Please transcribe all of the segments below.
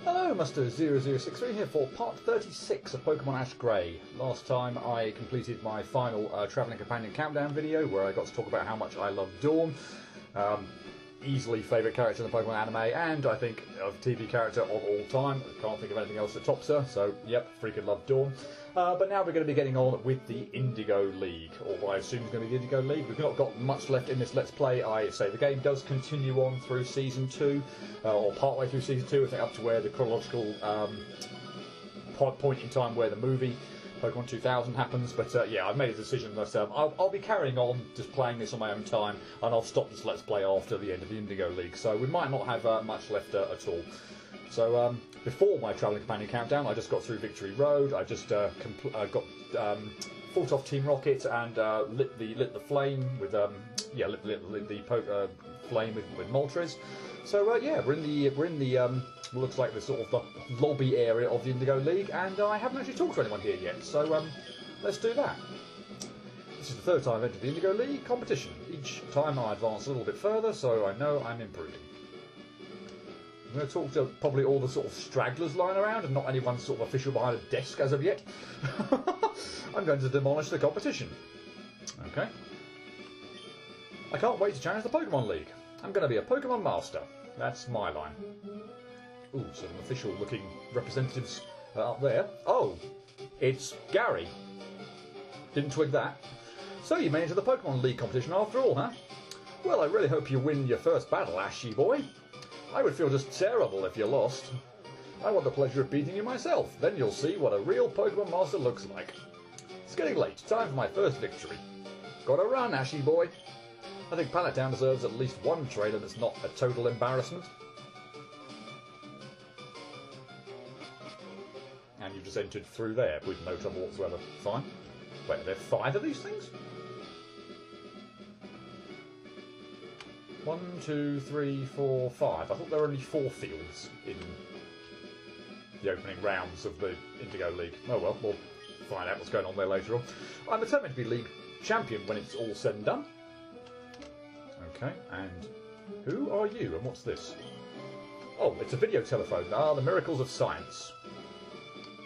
Hello, Muster0063 here for part 36 of Pokemon AshGray. Last time I completed my final Travelling Companion Countdown video where I got to talk about how much I love Dawn. Easily favourite character in the Pokemon anime, and I think a TV character of all time. I can't think of anything else that tops her, so yep, freaking love Dawn. But now we're going to be getting on with the Indigo League, or what I assume is going to be the Indigo League. We've not got much left in this Let's Play. I say the game does continue on through Season 2, or partway through Season 2, I think up to where the chronological point in time where the movie Pokemon 2000 happens, but yeah, I've made a decision that I'll be carrying on just playing this on my own time, and I'll stop this Let's Play after the end of the Indigo League, so we might not have much left at all. So before my Travelling Companion Countdown, I just got through Victory Road. I just got fought off Team Rocket and lit the flame with lit the flame with Moltres. So yeah, we're in the looks like the sort of the lobby area of the Indigo League, and I haven't actually talked to anyone here yet. So let's do that. This is the third time I've entered the Indigo League competition. Each time I advance a little bit further, so I know I'm improving. I'm going to talk to probably all the sort of stragglers lying around and not anyone sort of official behind a desk as of yet. I'm going to demolish the competition. Okay. I can't wait to challenge the Pokemon League. I'm going to be a Pokemon Master. That's my line. Ooh, some official looking representatives up there. Oh, it's Gary. Didn't twig that. So you made it to the Pokemon League competition after all, huh? Well, I really hope you win your first battle, Ashy boy. I would feel just terrible if you lost. I want the pleasure of beating you myself. Then you'll see what a real Pokemon Master looks like. It's getting late. Time for my first victory. Gotta run, Ashy boy. I think Pallet Town deserves at least one trainer that's not a total embarrassment. And you've just entered through there with no trouble whatsoever. Fine. Wait, are there 5 of these things? 1, 2, 3, 4, 5. I thought there were only 4 fields in the opening rounds of the Indigo League. Oh well, we'll find out what's going on there later on. I'm determined to be League Champion when it's all said and done. Okay, and who are you and what's this? Oh, it's a video telephone. Ah, the miracles of science.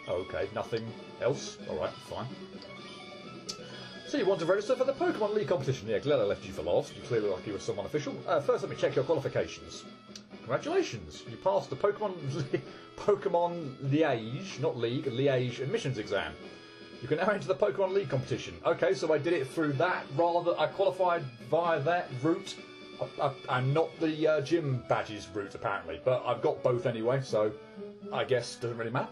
Okay, nothing else? Alright, fine. So you want to register for the Pokemon League competition? Yeah, glad I left you for last. You clearly look like you were someone official. First, let me check your qualifications. Congratulations! You passed the Pokemon Liège, not League, Liège admissions exam. You can now enter the Pokemon League competition. Okay, so I did it through that rather. I qualified via that route. I'm not the gym badges route apparently, but I've got both anyway, so I guess it doesn't really matter.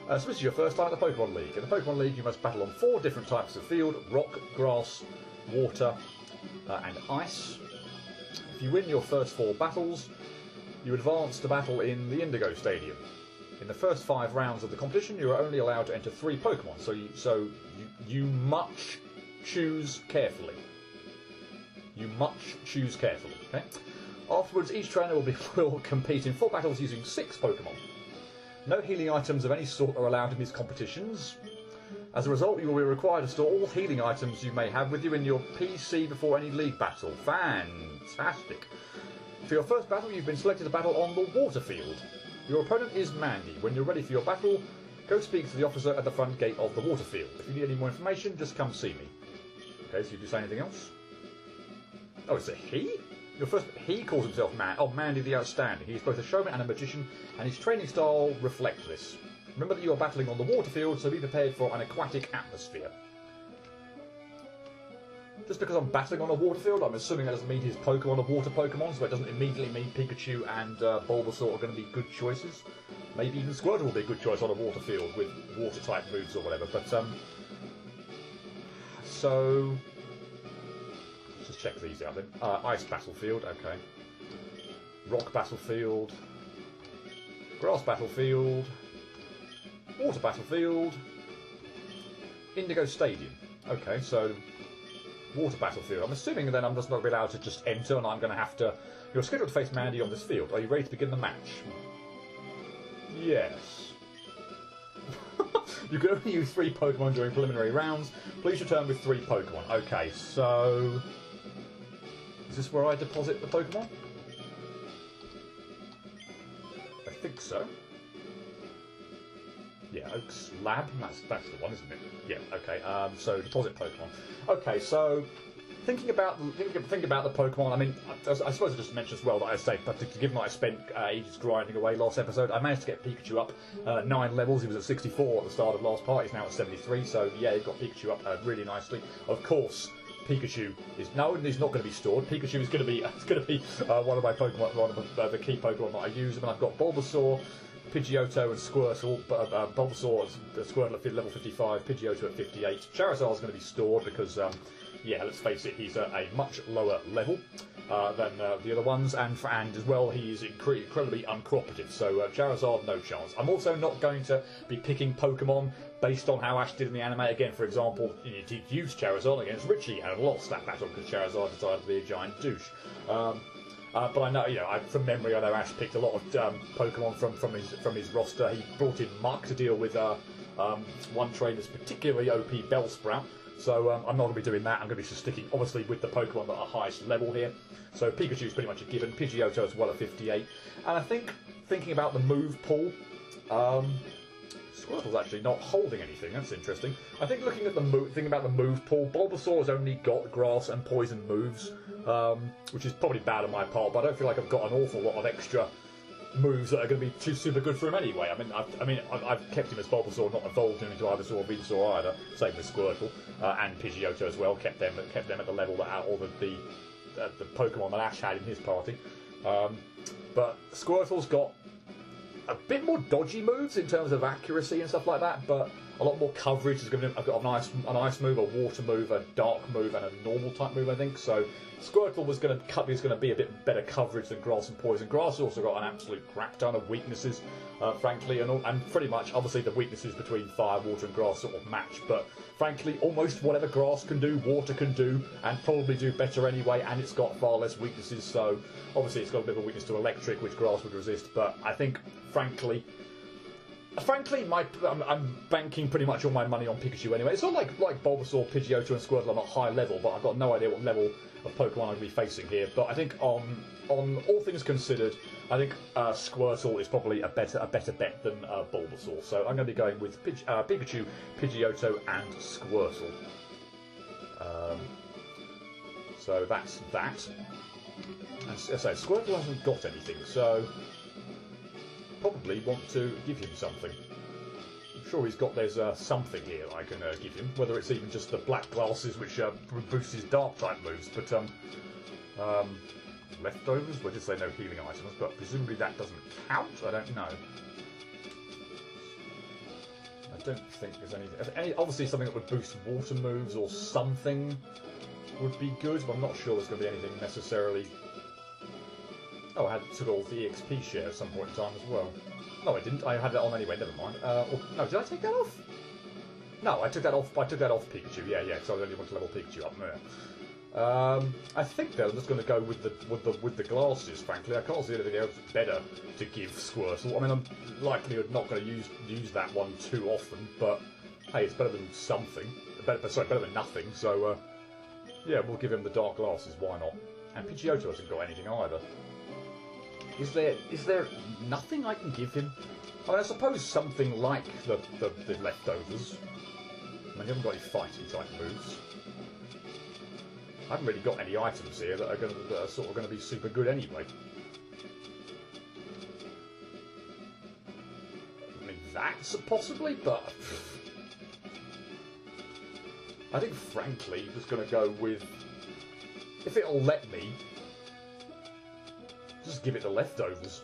So this is your first time at the Pokemon League. In the Pokemon League you must battle on 4 different types of field: rock, grass, water and ice. If you win your first 4 battles, you advance to battle in the Indigo Stadium. In the first 5 rounds of the competition you are only allowed to enter 3 Pokemon, so you must choose carefully. You must choose carefully, okay? Afterwards each trainer will compete in 4 battles using 6 Pokemon. No healing items of any sort are allowed in these competitions. As a result, you will be required to store all healing items you may have with you in your PC before any league battle. Fantastic. For your first battle, you've been selected to battle on the water field. Your opponent is Mandy. When you're ready for your battle, go speak to the officer at the front gate of the water field. If you need any more information, just come see me. Okay, so you do say anything else? Oh, it's a he? He calls himself Mandy the Outstanding. He is both a showman and a magician, and his training style reflects this. Remember that you are battling on the water field, so be prepared for an aquatic atmosphere. Just because I'm battling on a water field, I'm assuming that doesn't mean his Pokemon are water Pokemon, so it doesn't immediately mean Pikachu and Bulbasaur are going to be good choices. Maybe even Squirtle will be a good choice on a water field with water-type moves or whatever, but so just check these out then. Ice Battlefield, okay. Rock Battlefield. Grass Battlefield. Water Battlefield. Indigo Stadium. Okay, so Water Battlefield. I'm assuming then I'm just not going to be allowed to just enter and I'm going to have to... You're scheduled to face Mandy on this field. Are you ready to begin the match? Yes. You can only use 3 Pokemon during preliminary rounds. Please return with 3 Pokemon. Okay, so... Is this where I deposit the Pokemon? I think so. Yeah, Oak's Lab. That's the one, isn't it? Yeah. Okay. So deposit Pokemon. Okay. So thinking about the Pokemon. I mean, I suppose I just mentioned as well that I say, but given that I spent ages grinding away last episode, I managed to get Pikachu up 9 levels. He was at 64 at the start of last part. He's now at 73. So yeah, he got Pikachu up really nicely. Of course, Pikachu is no, he's not going to be stored. Pikachu is going to be one of my Pokemon, one of the key Pokemon that I use. I mean, I've got Bulbasaur, Pidgeotto, and Squirtle. But Bulbasaur is Squirtle at level 55, Pidgeotto at 58. Charizard is going to be stored because, yeah, let's face it, he's a much lower level than the other ones, and as well, he's incredibly uncooperative. So Charizard, no chance. I'm also not going to be picking Pokemon based on how Ash did in the anime. Again, for example, he used Charizard against Richie and lost that battle because Charizard decided to be a giant douche. But I know, from memory, I know Ash picked a lot of Pokemon from his roster. He brought in Muck to deal with one trainer's particularly OP Bellsprout. So I'm not going to be doing that. I'm going to be just sticking, obviously, with the Pokemon that are highest level here. So Pikachu is pretty much a given. Pidgeotto as well at 58. And I think, thinking about the move pool, Squirtle's actually not holding anything. That's interesting. I think looking at thinking about the move pool, Bulbasaur has only got grass and poison moves, which is probably bad on my part. But I don't feel like I've got an awful lot of extra moves that are going to be super good for him anyway. I mean, I've kept him as Bulbasaur, not evolved him into Ivysaur or Venusaur either. Same with Squirtle and Pidgeotto as well. Kept them at the level that all the Pokemon that Ash had in his party. But Squirtle's got a bit more dodgy moves in terms of accuracy and stuff like that, but a lot more coverage. I've got an ice move, a water move, a dark move, and a normal type move, I think. So Squirtle is going to be a bit better coverage than Grass and Poison. Grass has also got an absolute crap ton of weaknesses, frankly, and pretty much, obviously, the weaknesses between Fire, Water, and Grass sort of match. But frankly, almost whatever Grass can do, Water can do, and probably do better anyway. And it's got far less weaknesses. So obviously, it's got a bit of a weakness to Electric, which Grass would resist. But I think, frankly, I'm banking pretty much all my money on Pikachu anyway. It's not like Bulbasaur, Pidgeotto, and Squirtle are not high level, but I've got no idea what level of Pokemon I'm going to be facing here. But I think on all things considered, I think Squirtle is probably a better bet than Bulbasaur. So I'm going to be going with Pikachu, Pidgeotto, and Squirtle. So that's that. As I say, Squirtle hasn't got anything, so probably want to give him something. I'm sure there's something here I can give him, whether it's even just the black glasses which boost his dark type moves, but leftovers? Well, I did say no healing items, but presumably that doesn't count? I don't know. I don't think there's anything. Obviously something that would boost water moves or something would be good, but I'm not sure there's going to be anything necessarily. Oh, I took all the EXP share at some point in time as well. No, I didn't. I had that on anyway. Never mind. No, did I take that off? No, I took that off. I took that off Pikachu. Yeah, because I only want to level Pikachu up there. I think though, I'm just going to go with the glasses. Frankly, I can't see anything else better to give Squirtle. I mean, I'm likely not going to use that one too often, but hey, it's better than something. Better than nothing. So yeah, we'll give him the dark glasses. Why not? And Pidgeotto hasn't got anything either. Is there nothing I can give him? I mean, I suppose something like the leftovers. I mean, you haven't got any fighting type moves. I haven't really got any items here that are sort of going to be super good anyway. I mean, that's possibly, but I think, frankly, I'm just going to go with, if it'll let me, just give it the leftovers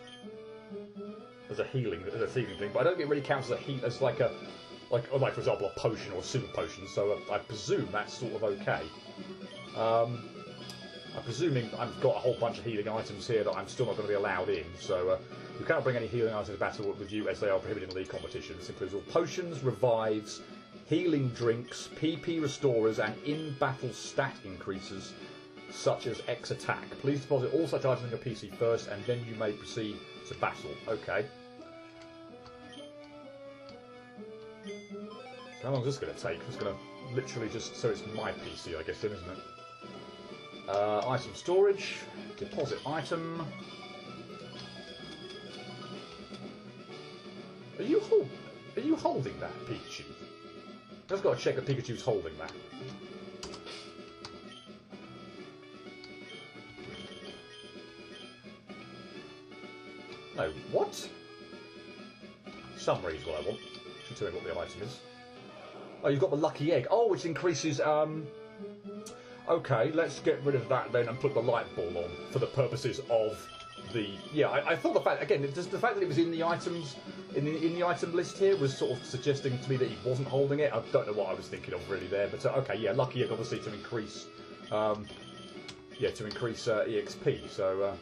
as a healing thing. But I don't think it really counts as a like for example a potion or a super potion. So I presume that's sort of okay. I'm presuming I've got a whole bunch of healing items here that I'm still not going to be allowed in. So you cannot bring any healing items to battle with you as they are prohibited in league competitions. This includes all potions, revives, healing drinks, PP restorers, and in-battle stat increases, such as X attack. Please deposit all such items on your PC first, and then you may proceed to battle. Okay. So how long is this going to take? It's going to literally just so it's my PC, I guess, then, isn't it? Item storage, deposit item. Are you Are you holding that, Pikachu? I've just got to check that Pikachu's holding that. No, what? Summary is what I want. Should tell me what the item is. Oh, you've got the lucky egg. Oh, which increases, Okay, let's get rid of that then and put the light ball on for the purposes of the... Yeah, I thought the fact... Again, just the fact that it was in the items... In the item list here was sort of suggesting to me that he wasn't holding it. I don't know what I was thinking of really there. But, okay, yeah, lucky egg obviously to increase... yeah, to increase EXP. So,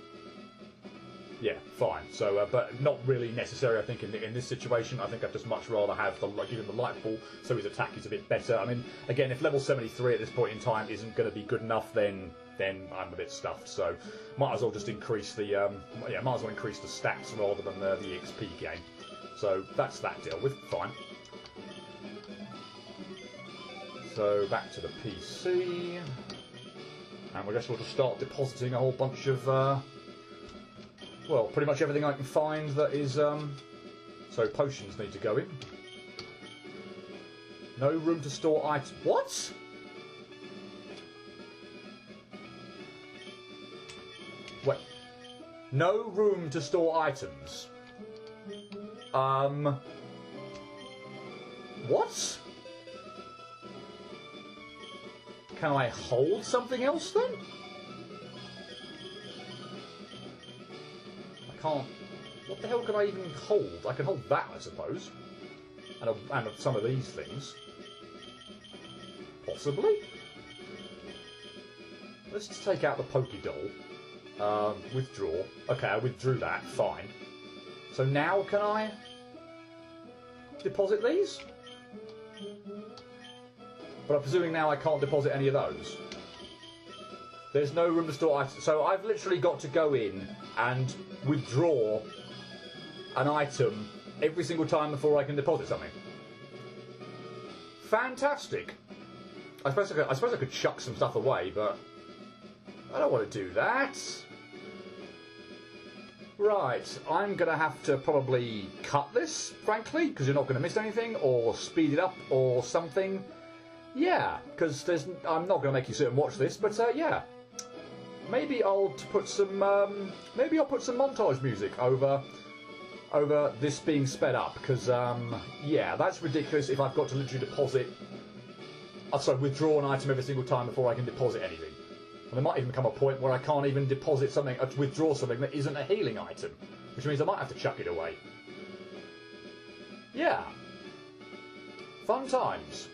yeah, fine. So, but not really necessary, I think, in this situation. I think I'd just much rather have give him the light ball so his attack is a bit better. I mean, again, if level 73 at this point in time isn't going to be good enough, then I'm a bit stuffed. So, might as well just increase the might as well increase the stats rather than the EXP gain. So that's that dealt with. Fine. So back to the PC, and I guess we'll just start depositing a whole bunch of. Well, pretty much everything I can find that is, so potions need to go in. No room to store items. What? Wait. No room to store items. What? Can I hold something else then? Can't. What the hell can I even hold? I can hold that, I suppose, and some of these things, possibly. Let's just take out the Pokédoll. Withdraw. Okay, I withdrew that. Fine. So now can I deposit these? But I'm presuming now I can't deposit any of those. There's no room to store items. So I've literally got to go in and withdraw an item every single time before I can deposit something. Fantastic. I suppose I could chuck some stuff away, but I don't want to do that. Right, I'm going to have to probably cut this, frankly, because you're not going to miss anything, or speed it up, or something. Yeah, because I'm not going to make you sit and watch this, but yeah. Maybe I'll put some montage music over this being sped up, because yeah, that's ridiculous. If I've got to literally withdraw an item every single time before I can deposit anything, and there might even come a point where I can't even deposit something, withdraw something that isn't a healing item, which means I might have to chuck it away. Yeah, fun times.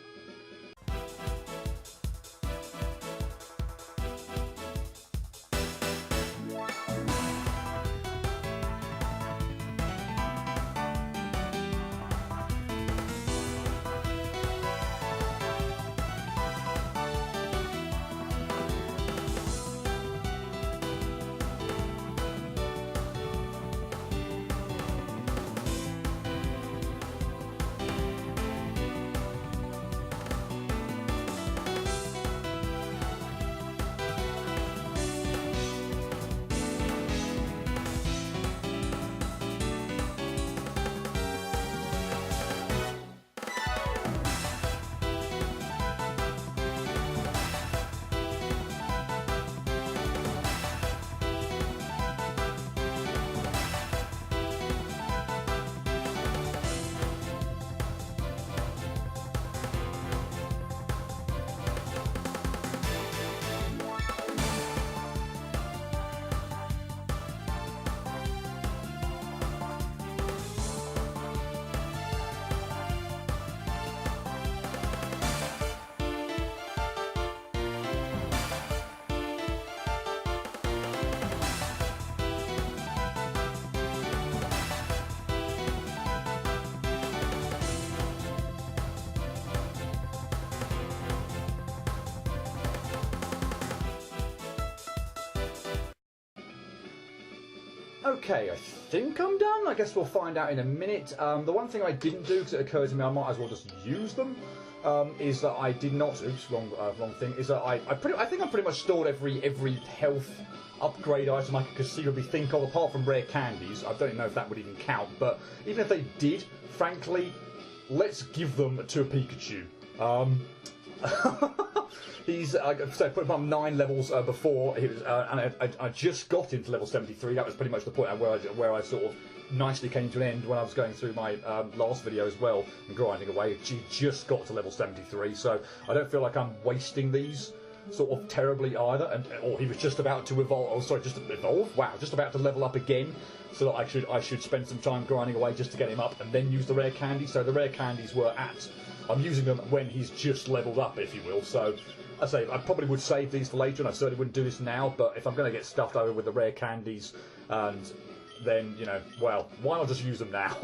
Okay, I think I'm done. I guess we'll find out in a minute. The one thing I didn't do, because it occurred to me I might as well just use them, is that I did not. Oops, wrong thing. Is that I think I pretty much stored every health upgrade item I could conceivably think of, apart from rare candies. I don't know if that would even count, but even if they did, frankly, let's give them to a Pikachu. He's, so I put him on 9 levels before, he was, and I just got him to level 73. That was pretty much the point where I sort of nicely came to an end when I was going through my last video as well and grinding away. He just got to level 73, so I don't feel like I'm wasting these sort of terribly either. And or he was just about to evolve. Oh, sorry, just to evolve. Wow, just about to level up again. So that I should spend some time grinding away just to get him up and then use the rare candy. So the rare candies were at. I'm using them when he's just leveled up, if you will. So I say I probably would save these for later, and I certainly wouldn't do this now. But if I'm going to get stuffed over with the rare candies, and then, you know, well, why not just use them now?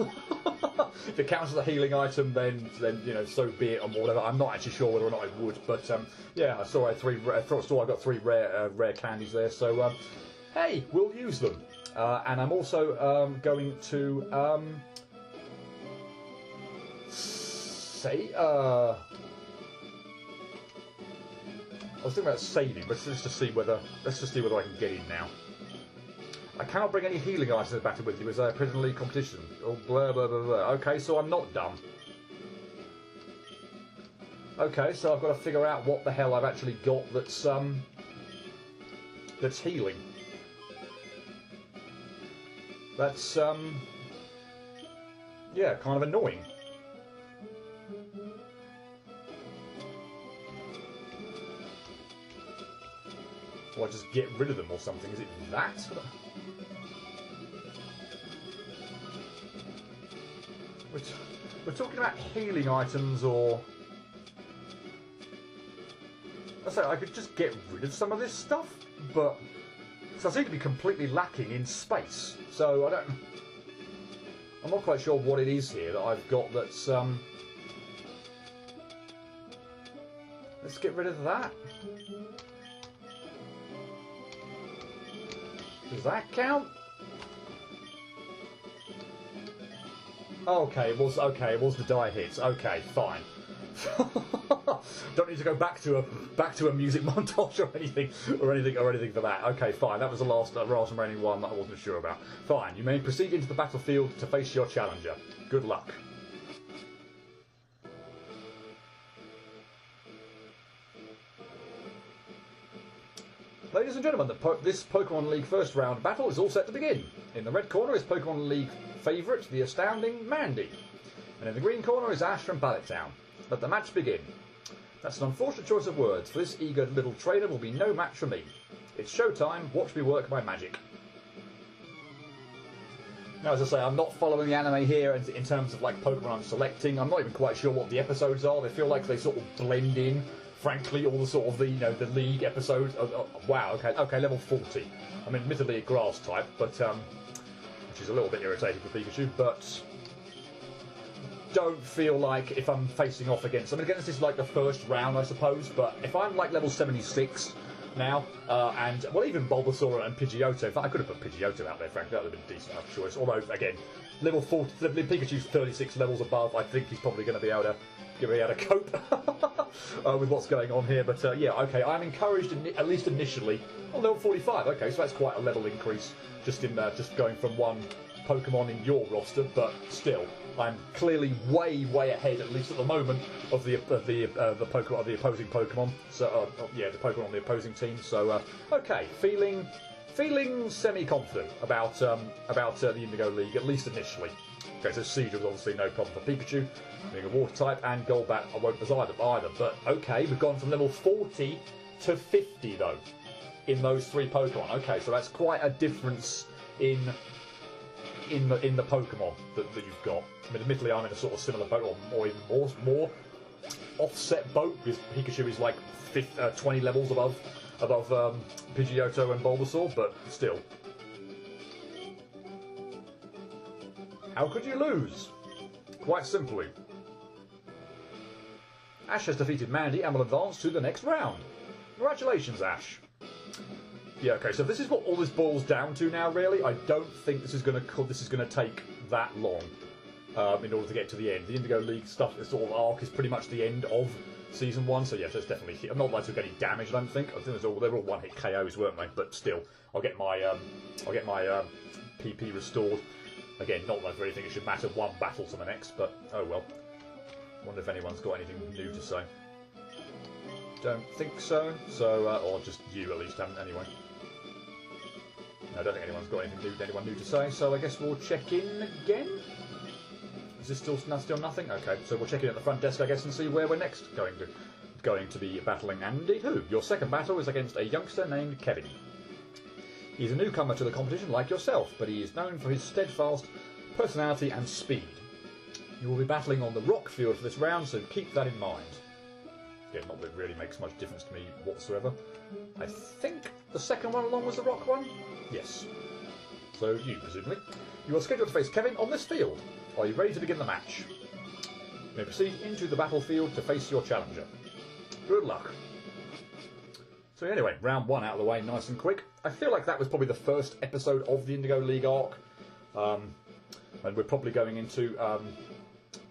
If it counts as a healing item, then you know, so be it, or whatever. I'm not actually sure whether or not I would, but yeah, I saw I got 3 rare candies there. So hey, we'll use them, and I'm also going to say I was thinking about saving, but let's just see whether I can get in now. I cannot bring any healing items to battle with you as a prison league competition. Oh, blah, blah, blah, blah. Okay, so I'm not dumb. Okay, so I've got to figure out what the hell I've actually got that's healing. That's, yeah, kind of annoying. Or I just get rid of them or something. Is it that? We're talking about healing items, or I say I could just get rid of some of this stuff, but so I seem to be completely lacking in space. So I'm not quite sure what it is here that I've got that's let's get rid of that. Does that count? Okay, it was the die hits. Okay, fine. Don't need to go back to a music montage or anything for that. Okay, fine. That was the last remaining one that I wasn't sure about. Fine. You may proceed into the battlefield to face your challenger. Good luck. Ladies and gentlemen, this Pokemon League first round battle is all set to begin. In the red corner is Pokemon League favourite, the astounding Mandy. And in the green corner is Ash from Ballet Town. Let the match begin. That's an unfortunate choice of words, for this eager little trainer will be no match for me. It's showtime, watch me work my magic. Now, as I say, I'm not following the anime here in terms of like Pokemon I'm selecting. I'm not even quite sure what the episodes are. They feel like they sort of blend in. Frankly, all the sort of the league episodes. Wow, okay, level 40. I mean, admittedly a grass type, but which is a little bit irritating for Pikachu. But don't feel like if I'm facing off against. I mean, again, this is like the first round, I suppose. But if I'm like level 76 now, and well, even Bulbasaur and Pidgeotto. In fact, I could have put Pidgeotto out there. Frankly, that would have been a decent enough choice. Although, again, level 40, Pikachu's 36 levels above. I think he's probably going to be able to cope with what's going on here. But yeah, okay, I'm encouraged at least initially on level 45. Okay, so that's quite a level increase just just going from one Pokemon in your roster, but still, I'm clearly way ahead, at least at the moment, of the Pokemon, the opposing Pokemon. So yeah, the Pokemon on the opposing team. So okay, feeling semi-confident about the Indigo League, at least initially. Okay, so Siege was obviously no problem for Pikachu, being a water type, and Golbat I won't as either. But okay, we've gone from level 40 to 50 though in those 3 Pokemon. Okay, so that's quite a difference in the Pokemon that you've got. I mean, admittedly, I'm in a sort of similar boat, or even more offset boat, because Pikachu is like 20 levels above Pidgeotto and Bulbasaur, but still. How could you lose? Quite simply. Ash has defeated Mandy and will advance to the next round. Congratulations, Ash. Yeah, okay, so this is what all this boils down to now, really. I don't think this is going to take that long in order to get to the end. The Indigo League stuff, this sort of arc, is pretty much the end of Season 1, so yes, that's definitely... I'm not likely to get any damage, I don't think. I think they were all one-hit KOs, weren't they? But still, I'll get my PP restored. Again, not like for anything it should matter one battle to the next, but oh well. Wonder if anyone's got anything new to say. Don't think so. Or just you at least haven't anyway. No, I don't think anyone's got anyone new to say, so I guess we'll check in again. Is this still nothing? Okay, so we'll check in at the front desk, I guess, and see where we're next going to be battling, and indeed who. Your second battle is against a youngster named Kevin. He's a newcomer to the competition like yourself, but he is known for his steadfast personality and speed. You will be battling on the rock field for this round, so keep that in mind. Yeah, not that it really makes much difference to me whatsoever. I think the second one along was the rock one? Yes. So you, presumably. You are scheduled to face Kevin on this field. Are you ready to begin the match? You may proceed into the battlefield to face your challenger. Good luck. So anyway, round one out of the way, nice and quick. I feel like that was probably the first episode of the Indigo League arc. And we're probably going into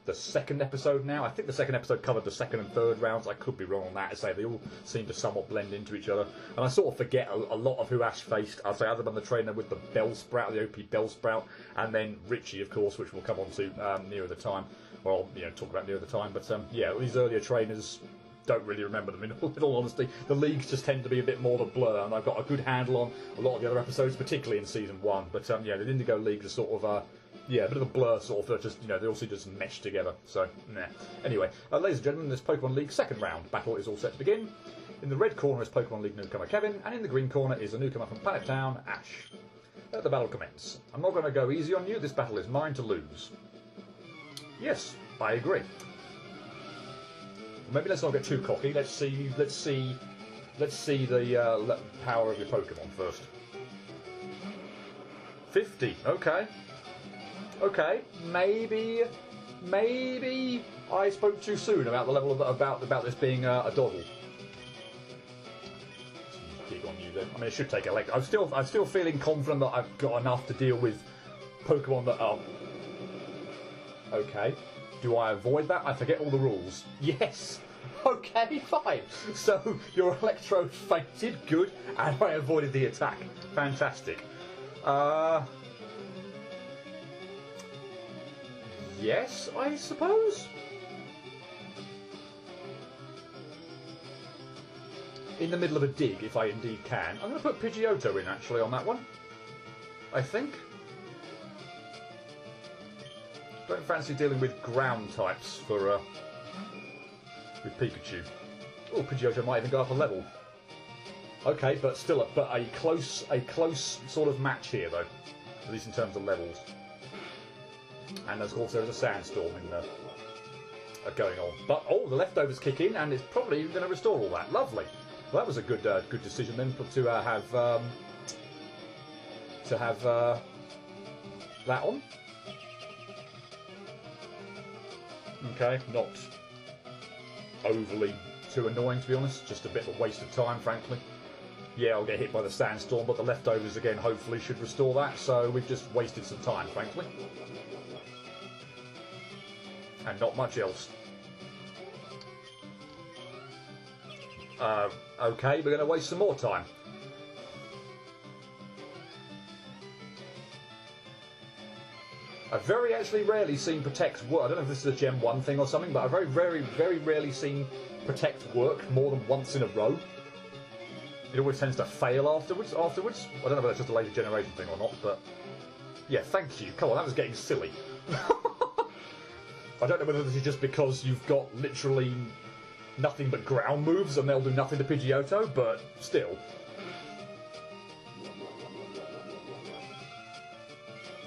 the second episode now. I think the second episode covered the second and third rounds. I could be wrong on that. I say they all seem to somewhat blend into each other. And I sort of forget a lot of who Ash faced. I'll say other than the trainer with the Bell Sprout, the OP Bell Sprout, and then Richie, of course, which we'll come on to nearer the time. Well, talk about nearer the time. But yeah, these earlier trainers, don't really remember them in all honesty. The leagues just tend to be a bit more of a blur, and I've got a good handle on a lot of the other episodes, particularly in season one. But yeah, the Indigo League is sort of a bit of a blur, sort of. Just they all seem to just mesh together. So nah. Anyway, ladies and gentlemen, this Pokemon League second round battle is all set to begin. In the red corner is Pokemon League newcomer Kevin, and in the green corner is a newcomer from Planet Town, Ash. Let the battle commence. I'm not going to go easy on you. This battle is mine to lose. Yes, I agree. Maybe let's not get too cocky. Let's see the power of your Pokemon first. 50. Okay. Okay. Maybe I spoke too soon about the level of about this being a dawdle. Dig on you then. I mean, it should take a leg. I'm still feeling confident that I've got enough to deal with Pokemon that are. Okay. Do I avoid that? I forget all the rules. Yes! Okay, fine. So, your Electro fainted, good, and I avoided the attack. Fantastic. Yes, I suppose? In the middle of a dig, if I indeed can. I'm going to put Pidgeotto in, actually, on that one. I think. Don't fancy dealing with ground types for with Pikachu. Oh, Pidgeotto might even go up a level. Okay, but still, a close sort of match here, though, at least in terms of levels. And of course, there is a sandstorm going on. But the leftovers kick in, and it's probably going to restore all that. Lovely. Well, that was a good decision then to have that on. Okay, not overly too annoying, to be honest. Just a bit of a waste of time, frankly. Yeah, I'll get hit by the sandstorm, but the leftovers again hopefully should restore that, so we've just wasted some time, frankly. And not much else. Okay, we're going to waste some more time. I've very actually rarely seen Protect work. I don't know if this is a Gen 1 thing or something, but I've very rarely seen Protect work more than once in a row. It always tends to fail afterwards. I don't know whether that's just a later generation thing or not, but yeah, thank you. Come on, that was getting silly. I don't know whether this is just because you've got literally nothing but ground moves and they'll do nothing to Pidgeotto, but still.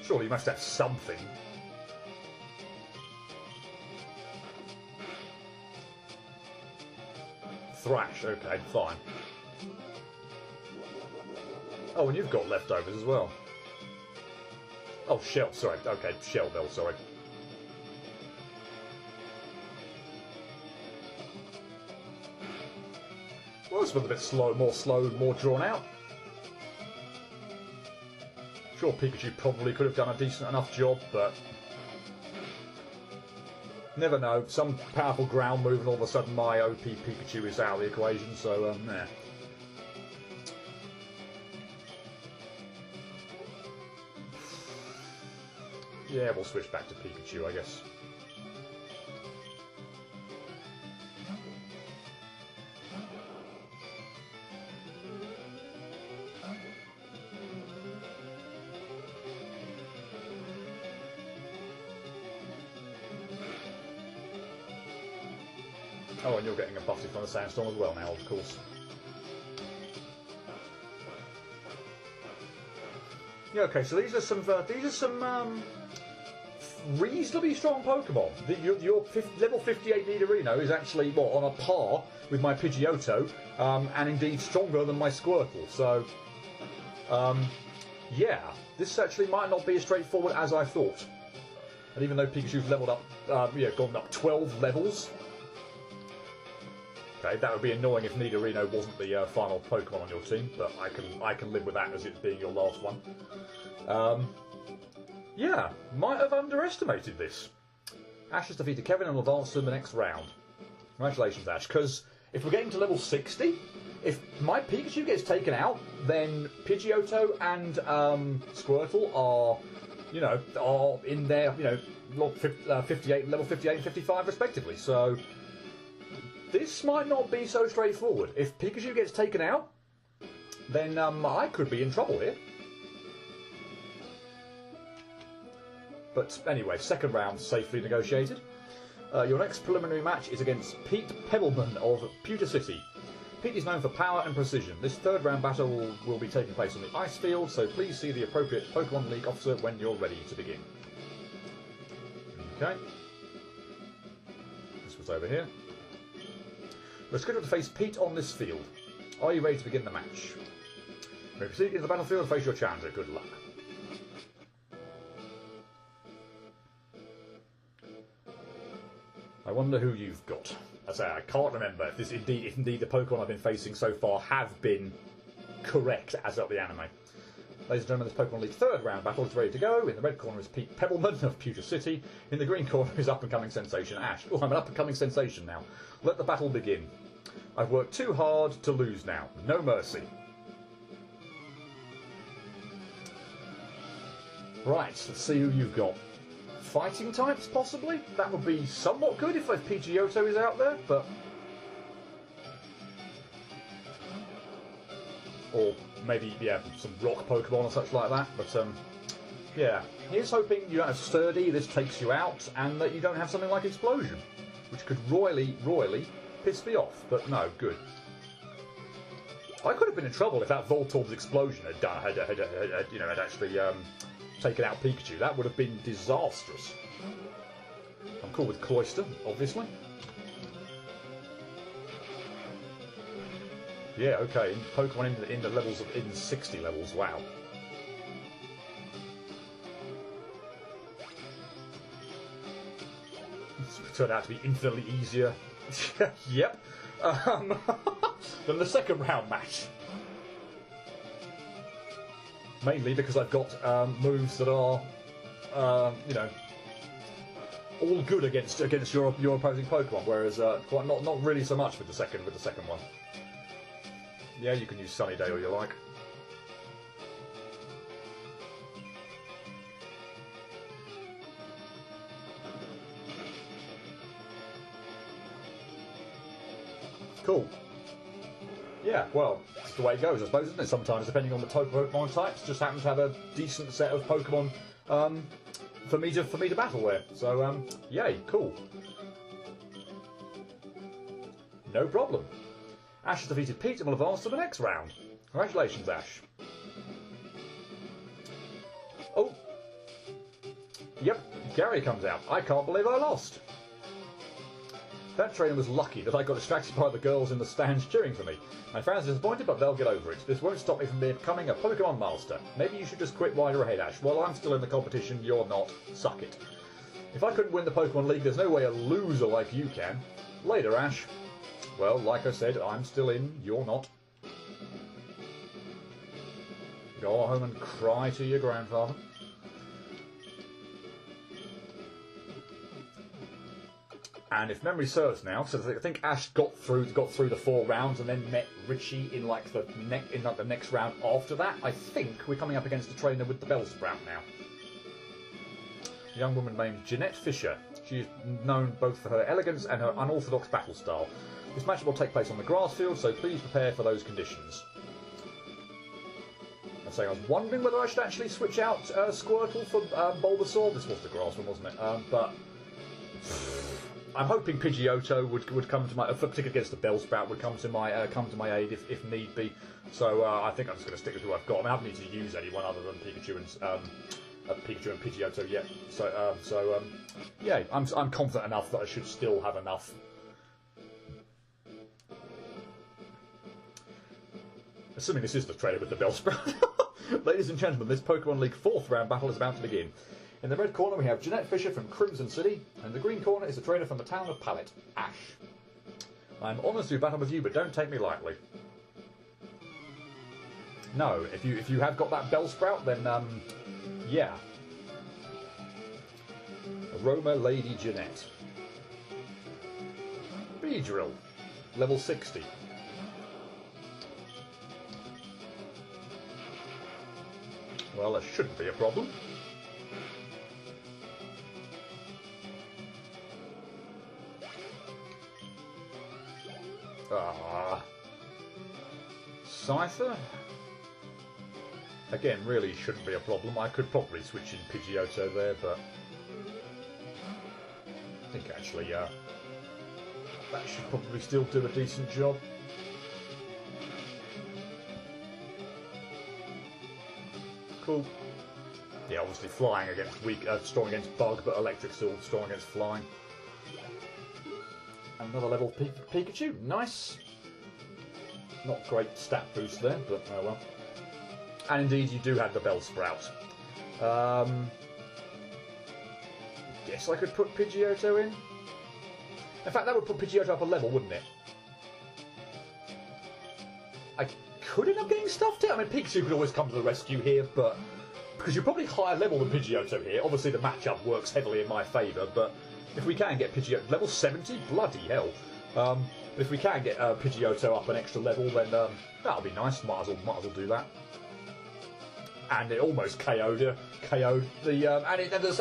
Surely you must have something. Thrash, okay, fine. Oh, and you've got leftovers as well. Oh, Shell, sorry. Okay, Shell Bell, sorry. Well, this was a bit slow, more drawn out. Sure, Pikachu probably could have done a decent enough job, but never know. Some powerful ground move, and all of a sudden my OP Pikachu is out of the equation. So, nah. Yeah, we'll switch back to Pikachu, I guess. Oh, and you're getting a buffy from the sandstorm as well now, of course. Yeah, okay, so these are some reasonably strong Pokemon. Your level 58 Nidorino is actually on a par with my Pidgeotto, and indeed stronger than my Squirtle. So, yeah, this actually might not be as straightforward as I thought. And even though Pikachu's leveled up, gone up 12 levels. Okay, that would be annoying if Nidorino wasn't the final Pokemon on your team, but I can live with that as it being your last one. Yeah, might have underestimated this. Ash has defeated Kevin and will advance to the next round. Congratulations, Ash, because if we're getting to level 60, if my Pikachu gets taken out, then Pidgeotto and Squirtle are in their, level 58 and 55 respectively. So this might not be so straightforward. If Pikachu gets taken out, then I could be in trouble here. But anyway, second round safely negotiated. Your next preliminary match is against Pete Pebbleman of Pewter City. Pete is known for power and precision. This third round battle will be taking place on the ice field, so please see the appropriate Pokemon League officer when you're ready to begin. Okay. This was over here. We're scheduled to face Pete on this field. Are you ready to begin the match? You may proceed into the battlefield and face your challenger. Good luck. I wonder who you've got. I say I can't remember if indeed the Pokemon I've been facing so far have been correct as of the anime. Ladies and gentlemen, this Pokemon League third round battle is ready to go. In the red corner is Pete Pebbleman of Pewter City. In the green corner is up-and-coming sensation Ash. Oh, I'm an up-and-coming sensation now. Let the battle begin. I've worked too hard to lose now. No mercy. Right, let's see who you've got. Fighting types, possibly? That would be somewhat good if Pidgeotto is out there, but... Or maybe, yeah, some rock Pokemon or such like that, but, yeah. Here's hoping you don't have Sturdy, this takes you out, and that you don't have something like Explosion, which could royally piss me off, but no, good. I could have been in trouble if that Voltorb's Explosion had actually, taken out Pikachu. That would have been disastrous. I'm cool with Cloyster, obviously. Yeah, okay. Pokemon in the levels of 60 levels. Wow. This turned out to be infinitely easier. Yep. Than the second round match. Mainly because I've got moves that are, all good against your opposing Pokemon, whereas not really so much with the second one. Yeah, you can use Sunny Day all you like. Cool. Yeah, well, that's the way it goes, I suppose, isn't it? Sometimes, depending on the Pokemon types, just happen to have a decent set of Pokemon for me to battle with. So, yay, cool. No problem. Ash has defeated Pete and will advance to the next round. Congratulations, Ash. Oh. Yep, Gary comes out. I can't believe I lost. That trainer was lucky that I got distracted by the girls in the stands cheering for me. My fans are disappointed, but they'll get over it. This won't stop me from becoming a Pokemon master. Maybe you should just quit while you're ahead, Ash. While I'm still in the competition, you're not. Suck it. If I couldn't win the Pokemon League, there's no way a loser like you can. Later, Ash. Well, like I said, I'm still in, you're not. Go home and cry to your grandfather. And if memory serves now, so I think Ash got through the 4 rounds and then met Richie in the next round after that. I think we're coming up against a trainer with the Bellsprout now. A young woman named Jeanette Fisher. She is known both for her elegance and her unorthodox battle style. This match will take place on the grass field, so please prepare for those conditions. I'm saying I was wondering whether I should actually switch out Squirtle for Bulbasaur. This was the grass one, wasn't it? But I'm hoping Pidgeotto would come to my, particularly against the Bellsprout, would come to my aid if need be. So I think I'm just going to stick with who I've got. I haven't needed to use anyone other than Pikachu and Pidgeotto yet. So yeah, I'm confident enough that I should still have enough. Assuming this is the trainer with the Bellsprout. Ladies and gentlemen, this Pokemon League 4th round battle is about to begin. In the red corner we have Jeanette Fisher from Crimson City, and the green corner is a trainer from the town of Pallet, Ash. I'm honoured to battle with you, but don't take me lightly. No, if you have got that Bellsprout, then yeah. Aroma Lady Jeanette. Beedrill, level 60. Well, that shouldn't be a problem. Scyther? Again, really shouldn't be a problem. I could probably switch in Pidgeotto there, but I think actually that should probably still do a decent job. Cool. Yeah, obviously flying against strong against bug, but electric still strong against flying. Another level Pikachu, nice. Not great stat boost there, but oh well. And indeed, you do have the Bellsprout. Guess I could put Pidgeotto in. In fact, that would put Pidgeotto up a level, wouldn't it? I could end up getting stuffed out. I mean, Pikachu could always come to the rescue here, but because you're probably higher level than Pidgeotto here. Obviously, the matchup works heavily in my favour, but if we can get Pidgeotto level 70, bloody hell. But if we can get Pidgeotto up an extra level, then that'll be nice. Might as well do that. And it almost KO'd the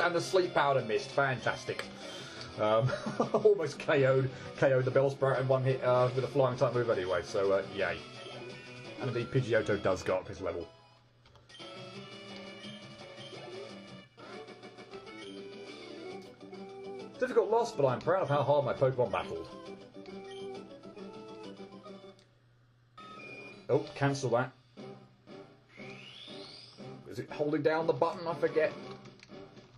and the sleep powder missed. Fantastic. Almost KO'd the Bellsprout in one hit with a flying type move anyway. So yay. And indeed, Pidgeotto does go up his level. Difficult loss, but I'm proud of how hard my Pokemon battled. Oh, cancel that. Is it holding down the button? I forget.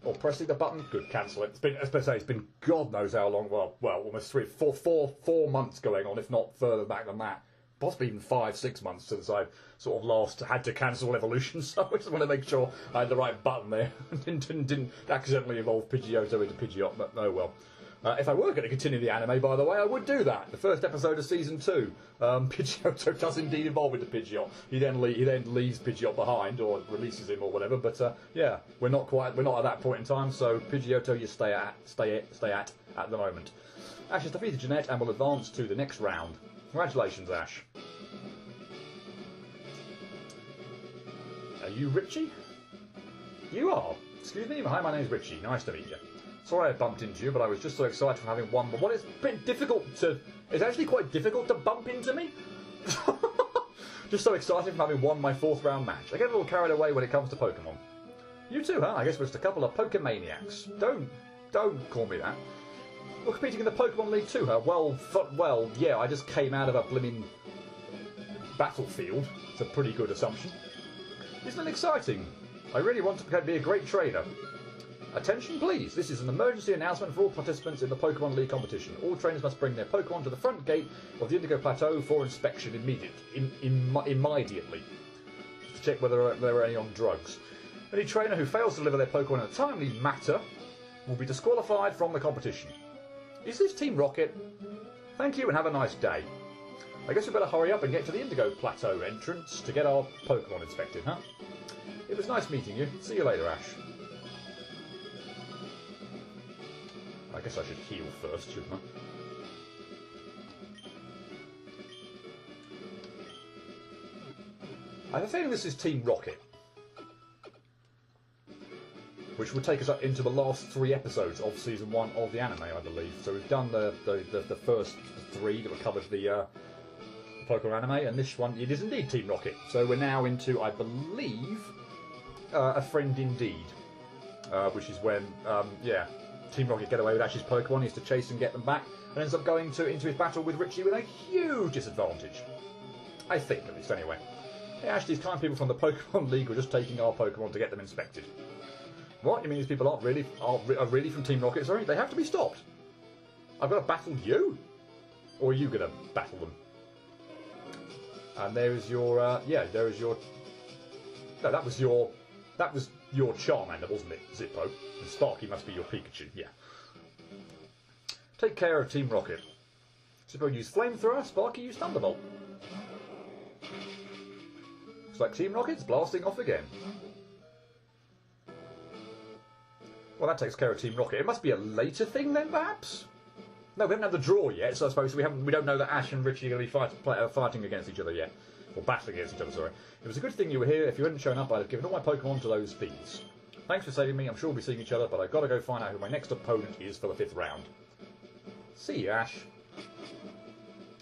Or pressing the button? Good, cancel it. It's been God knows how long. Well, almost 4 months going on, if not further back than that. Possibly even 5-6 months since I've sort of last had to cancel Evolution. So I just want to make sure I had the right button there. didn't accidentally evolve Pidgeotto into Pidgeot, but oh well. If I were going to continue the anime, by the way, I would do that. The first episode of season 2, Pidgeotto does indeed evolve into Pidgeot. He then leaves Pidgeot behind, or releases him, or whatever. But yeah, we're not at that point in time. So Pidgeotto, you stay at the moment. Ash has defeated Jeanette and will advance to the next round. Congratulations, Ash. Are you Richie? You are. Excuse me. Hi, my name's Richie. Nice to meet you. Sorry I bumped into you, but I was just so excited from having won. But what it's been difficult to... It's actually quite difficult to bump into me. Just so excited from having won my 4th round match. I get a little carried away when it comes to Pokemon. You too, huh? I guess we're just a couple of Pokemaniacs. Don't call me that. We're competing in the Pokemon League too, huh? Well, yeah, I just came out of a blimmin' battlefield. It's a pretty good assumption. Isn't it exciting? I really want to be a great trainer. Attention please, this is an emergency announcement for all participants in the Pokemon League competition. All trainers must bring their Pokemon to the front gate of the Indigo Plateau for inspection immediately. Just to check whether there are any on drugs. Any trainer who fails to deliver their Pokemon in a timely manner will be disqualified from the competition. Is this Team Rocket? Thank you and have a nice day. I guess we better hurry up and get to the Indigo Plateau entrance to get our Pokemon inspected, huh? It was nice meeting you. See you later, Ash. I guess I should heal first, shouldn't I? I have a feeling this is Team Rocket, which would take us up into the last 3 episodes of season 1 of the anime, I believe. So we've done the first 3 that were covered the Pokemon anime, and this one, it is indeed Team Rocket. So we're now into, I believe, A Friend Indeed, which is when, yeah, Team Rocket get away with Ash's Pokemon. He has to chase and get them back, and ends up going into his battle with Richie with a huge disadvantage. I think, at least, anyway. Hey Ash, these kind people from the Pokemon League were just taking our Pokemon to get them inspected. What? You mean these people are really from Team Rocket? Sorry, they have to be stopped. I've got to battle you? Or are you going to battle them? And there is your, there is your... No, that was your Charmander, wasn't it, Zippo? And Sparky must be your Pikachu, yeah. Take care of Team Rocket. Zippo used Flamethrower, Sparky used Thunderbolt. Looks like Team Rocket's blasting off again. Well, that takes care of Team Rocket. It must be a later thing then, perhaps? No, we haven't had the draw yet, so I suppose we don't know that Ash and Richie are going to be fighting against each other yet. Or battling against each other, sorry. It was a good thing you were here. If you hadn't shown up, I'd have given all my Pokemon to those thieves. Thanks for saving me. I'm sure we'll be seeing each other, but I've got to go find out who my next opponent is for the 5th round. See you, Ash.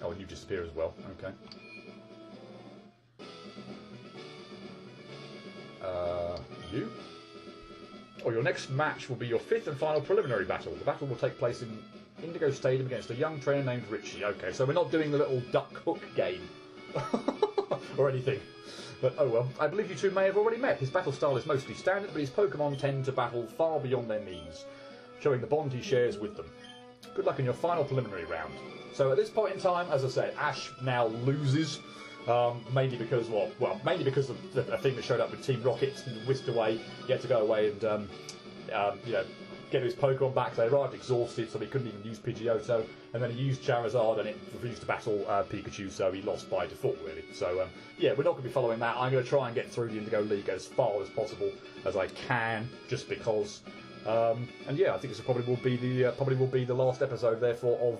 Oh, and you disappear as well. Okay. You? Oh, your next match will be your 5th and final preliminary battle. The battle will take place in Indigo Stadium against a young trainer named Richie. Okay, so we're not doing the little duck hook game. Or anything. But oh well, I believe you two may have already met. His battle style is mostly standard, but his Pokemon tend to battle far beyond their needs, showing the bond he shares with them. Good luck in your final preliminary round. So at this point in time, as I said, Ash now loses. Mainly because, mainly because of the thing that showed up with Team Rocket whisked away. He had to go away and, get his Pokemon back. They arrived exhausted, so he couldn't even use Pidgeotto. And then he used Charizard, and it refused to battle Pikachu, so he lost by default, really. So, yeah, we're not going to be following that. I'm going to try and get through the Indigo League as far as possible as I can, just because. And yeah, I think this probably will be the last episode, therefore,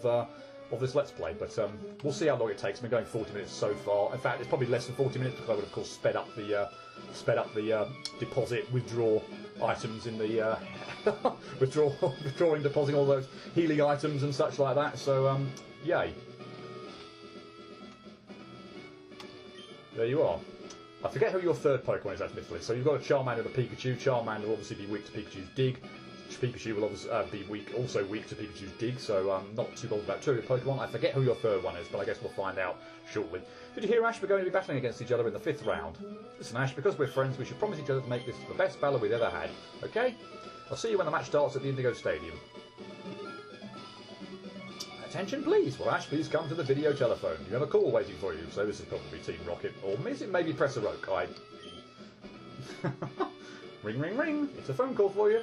of this Let's Play, but we'll see how long it takes. We're going 40 minutes so far. In fact, it's probably less than 40 minutes because I would, of course, sped up the deposit, withdraw items in the withdrawing, depositing all those healing items and such like that. So, yay! There you are. I forget who your third Pokemon is, admittedly. So you've got a Charmander and a Pikachu. Charmander will obviously be weak to Pikachu's Dig. Pikachu will obviously be also weak to Pikachu's Dig, so I'm not too bothered about two of your Pokemon. I forget who your third one is, but I guess we'll find out shortly. Did you hear, Ash? We're going to be battling against each other in the 5th round. Listen, Ash, because we're friends, we should promise each other to make this the best battle we've ever had. Okay? I'll see you when the match starts at the Indigo Stadium. Attention, please. Well, Ash, please come to the video telephone. You have a call waiting for you, so this is probably Team Rocket. Or is it maybe Press a Roke? Ring, ring, ring. It's a phone call for you.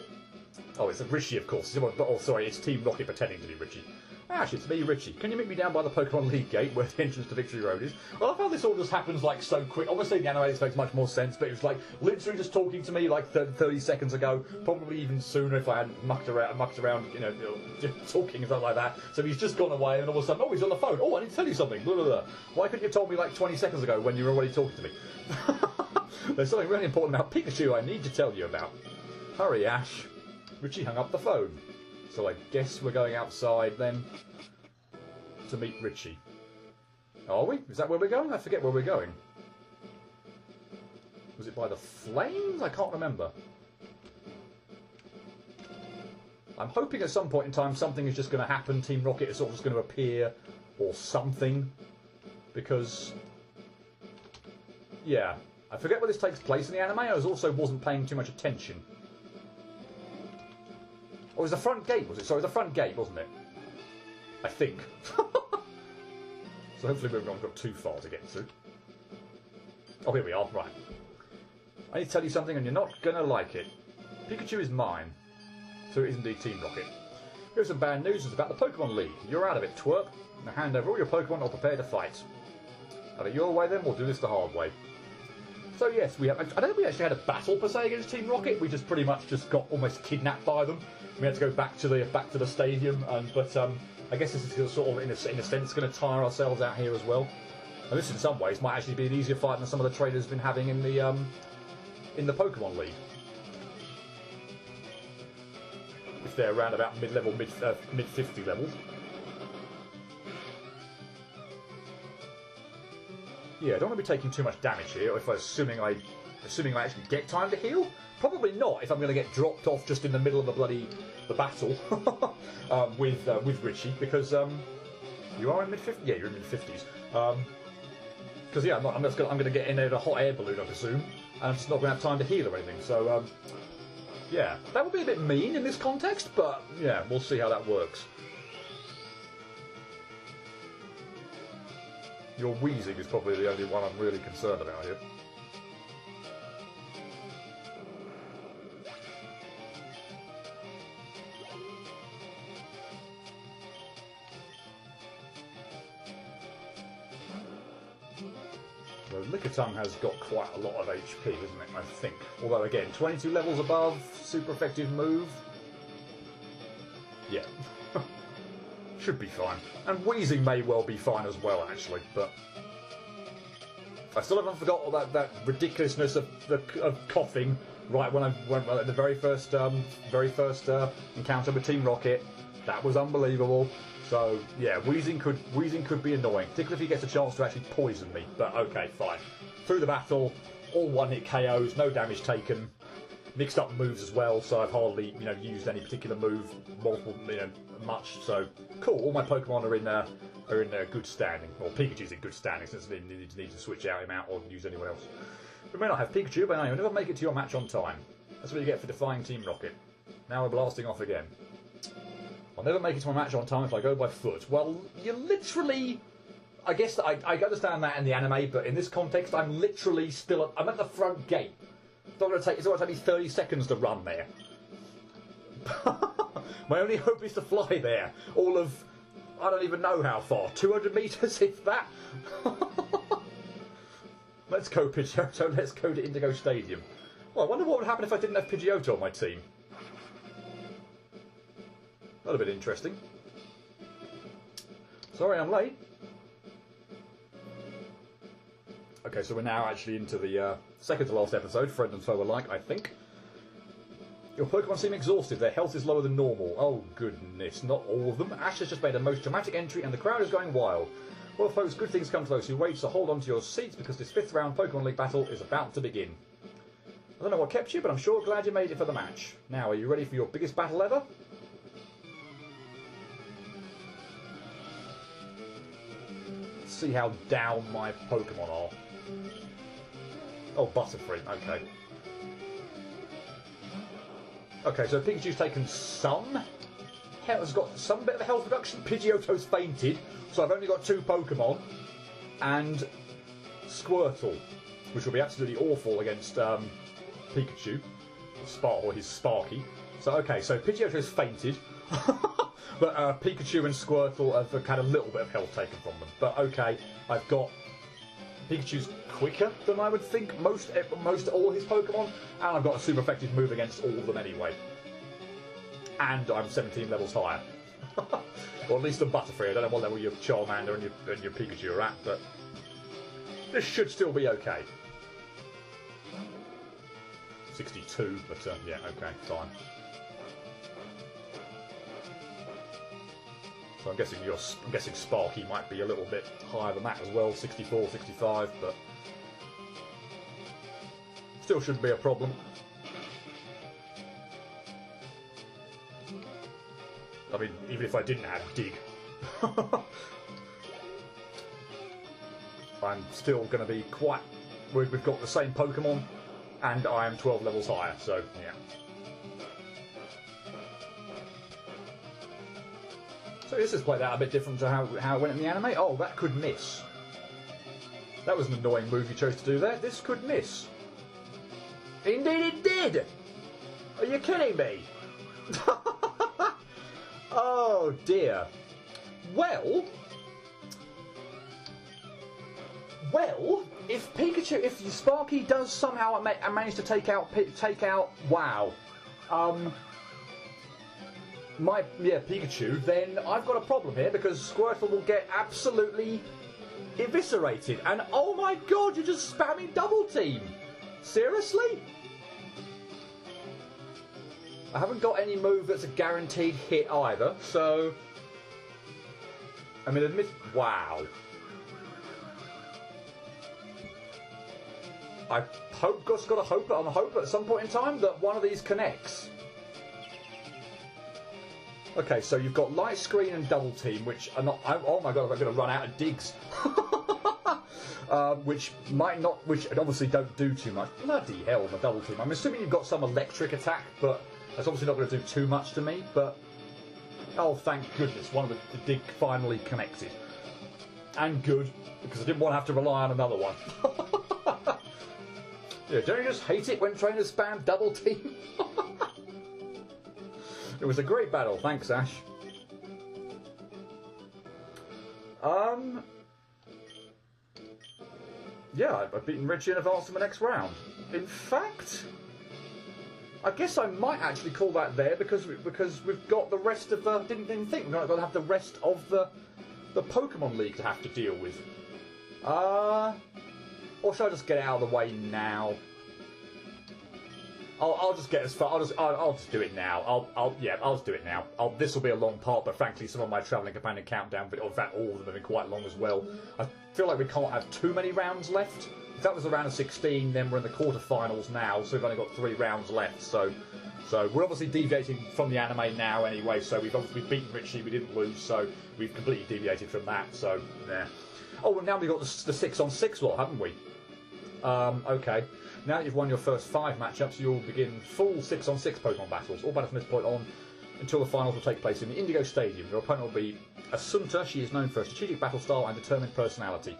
Oh, it's a Richie, of course. Oh, sorry, it's Team Rocket pretending to be Richie. Ash, it's me, Richie. Can you meet me down by the Pokemon League gate where the entrance to Victory Road is? Well, I found this all just happens like so quick. Obviously, the animated makes much more sense, but it was like literally just talking to me like 30 seconds ago. Probably even sooner if I hadn't mucked around, talking and stuff like that. So he's just gone away, and all of a sudden, oh, he's on the phone. Oh, I need to tell you something. Blah, blah, blah. Why couldn't you have told me like 20 seconds ago when you were already talking to me? There's something really important about Pikachu I need to tell you about. Hurry, Ash. Richie hung up the phone. So I guess we're going outside then to meet Richie. Are we? Is that where we're going? I forget where we're going. Was it by the flames? I can't remember. I'm hoping at some point in time something is just going to happen. Team Rocket is sort of just going to appear or something. Because, yeah. I forget where this takes place in the anime. I also wasn't paying too much attention. Oh, it was the front gate, was it? Sorry, the front gate, wasn't it? I think. So hopefully we've not got too far to get to. Oh, here we are. Right. I need to tell you something and you're not going to like it. Pikachu is mine. So it is indeed Team Rocket. Here's some bad news. It's about the Pokemon League. You're out of it, twerp. Now hand over all your Pokemon or prepare to fight. Have it your way then, we'll do this the hard way. So yes, I don't think we actually had a battle per se against Team Rocket. We just pretty much just got almost kidnapped by them. We had to go back to the stadium, but I guess this is sort of in a sense going to tire ourselves out here as well. And this in some ways might actually be an easier fight than some of the trainers have been having in the Pokemon League. If they're around about mid-level, mid-50 levels. Yeah, I don't want to be taking too much damage here. If assuming I actually get time to heal, Probably not if I'm going to get dropped off just in the middle of the battle with Richie, because you are in mid-50s. Yeah, you're in mid-50s. Because yeah, I'm going to get in a hot air balloon, I presume, and I'm just not going to have time to heal or anything. So yeah, that would be a bit mean in this context, but yeah, we'll see how that works. Your wheezing is probably the only one I'm really concerned about here. Lickitung has got quite a lot of HP, isn't it, I think. Although, again, 22 levels above, super effective move. Yeah. Should be fine. And wheezing may well be fine as well, actually, but... I still haven't forgot all that ridiculousness of coughing right when I went at the very first encounter with Team Rocket. That was unbelievable. So yeah, wheezing could be annoying, particularly if he gets a chance to actually poison me. But okay, fine. Through the battle, all one-hit KOs, no damage taken, mixed up moves as well. So I've hardly used any particular move, much. So cool. All my Pokemon are in good standing. Or Pikachu's in good standing since I didn't need to switch him out or use anyone else. We may not have Pikachu, but no, you'll never make it to your match on time. That's what you get for defying Team Rocket. Now we're blasting off again. I'll never make it to my match on time if I go by foot. Well, you're literally... I guess I understand that in the anime, but in this context, I'm literally still... I'm at the front gate. It's going to take me 30 seconds to run there. My only hope is to fly there. All of... I don't even know how far. 200 metres, if that? Let's go, Pidgeotto. Let's go to Indigo Stadium. Well, I wonder what would happen if I didn't have Pidgeotto on my team. That'd have been interesting. Sorry, I'm late. Okay, so we're now actually into the second to last episode, friend and foe alike, I think. Your Pokemon seem exhausted. Their health is lower than normal. Oh, goodness. Not all of them. Ash has just made a most dramatic entry and the crowd is going wild. Well, folks, good things come to those who wait, so hold on to your seats because this 5th round Pokemon League battle is about to begin. I don't know what kept you, but I'm sure glad you made it for the match. Now, are you ready for your biggest battle ever? See how down my Pokemon are. Oh, Butterfree, okay. Okay, so Pikachu's taken some... has got some bit of a health reduction. Pidgeotto's fainted, so I've only got 2 Pokemon. And Squirtle, which will be absolutely awful against Pikachu. Or his Sparky. So, okay, so Pidgeotto's fainted. But Pikachu and Squirtle have had a little bit of health taken from them. But okay, I've got Pikachu's quicker than I would think most all his Pokemon, and I've got a super effective move against all of them anyway. And I'm 17 levels higher. Or at least than Butterfree. I don't know what level your Charmander and your Pikachu are at, but this should still be okay. 62, but yeah, okay, fine. So I'm guessing Sparky might be a little bit higher than that as well, 64, 65, but still shouldn't be a problem. I mean, even if I didn't have Dig, I'm still going to be quite... We've got the same Pokemon, and I am 12 levels higher, so yeah. So this has played out a bit different to how it went in the anime. Oh, that could miss. That was an annoying move you chose to do there. This could miss. Indeed it did! Are you kidding me? Oh dear. Well, if Sparky does somehow manage to take out, wow, Pikachu, then I've got a problem here because Squirtle will get absolutely eviscerated. And oh my god, you're just spamming Double Team! Seriously? I haven't got any move that's a guaranteed hit either, so... I mean, wow. I just got to hope at some point in time that one of these connects. Okay, so you've got light screen and double team, which are not. Oh my god, I'm going to run out of digs. Which obviously don't do too much. Bloody hell, the double team. I'm assuming you've got some electric attack, but that's obviously not going to do too much to me. But oh, thank goodness, one of the dig finally connected, and good, because I didn't want to have to rely on another one. Yeah, don't you just hate it when trainers spam double team? It was a great battle, thanks, Ash. Yeah, I've beaten Richie and advanced to the next round. In fact, I guess I might actually call that there because we've got the rest of the. Didn't think we're going to have the rest of the Pokemon League to have to deal with. Or should I just get it out of the way now? I'll just get as far. I'll just do it now. I'll just do it now. This will be a long part, but frankly, some of my travelling companion countdown videos, in fact, all of them have been quite long as well. I feel like we can't have too many rounds left. If that was the round of 16, then we're in the quarterfinals now, so we've only got 3 rounds left. So we're obviously deviating from the anime now anyway. So we've beaten Richie, we didn't lose, so we've completely deviated from that. So yeah. Oh, well, now we've got the 6-on-6 lot, haven't we? Okay. Now that you've won your first 5 matchups, you'll begin full 6-on-6 Pokemon battles. All battles from this point on until the finals will take place in the Indigo Stadium. Your opponent will be Asunta. She is known for a strategic battle style and determined personality.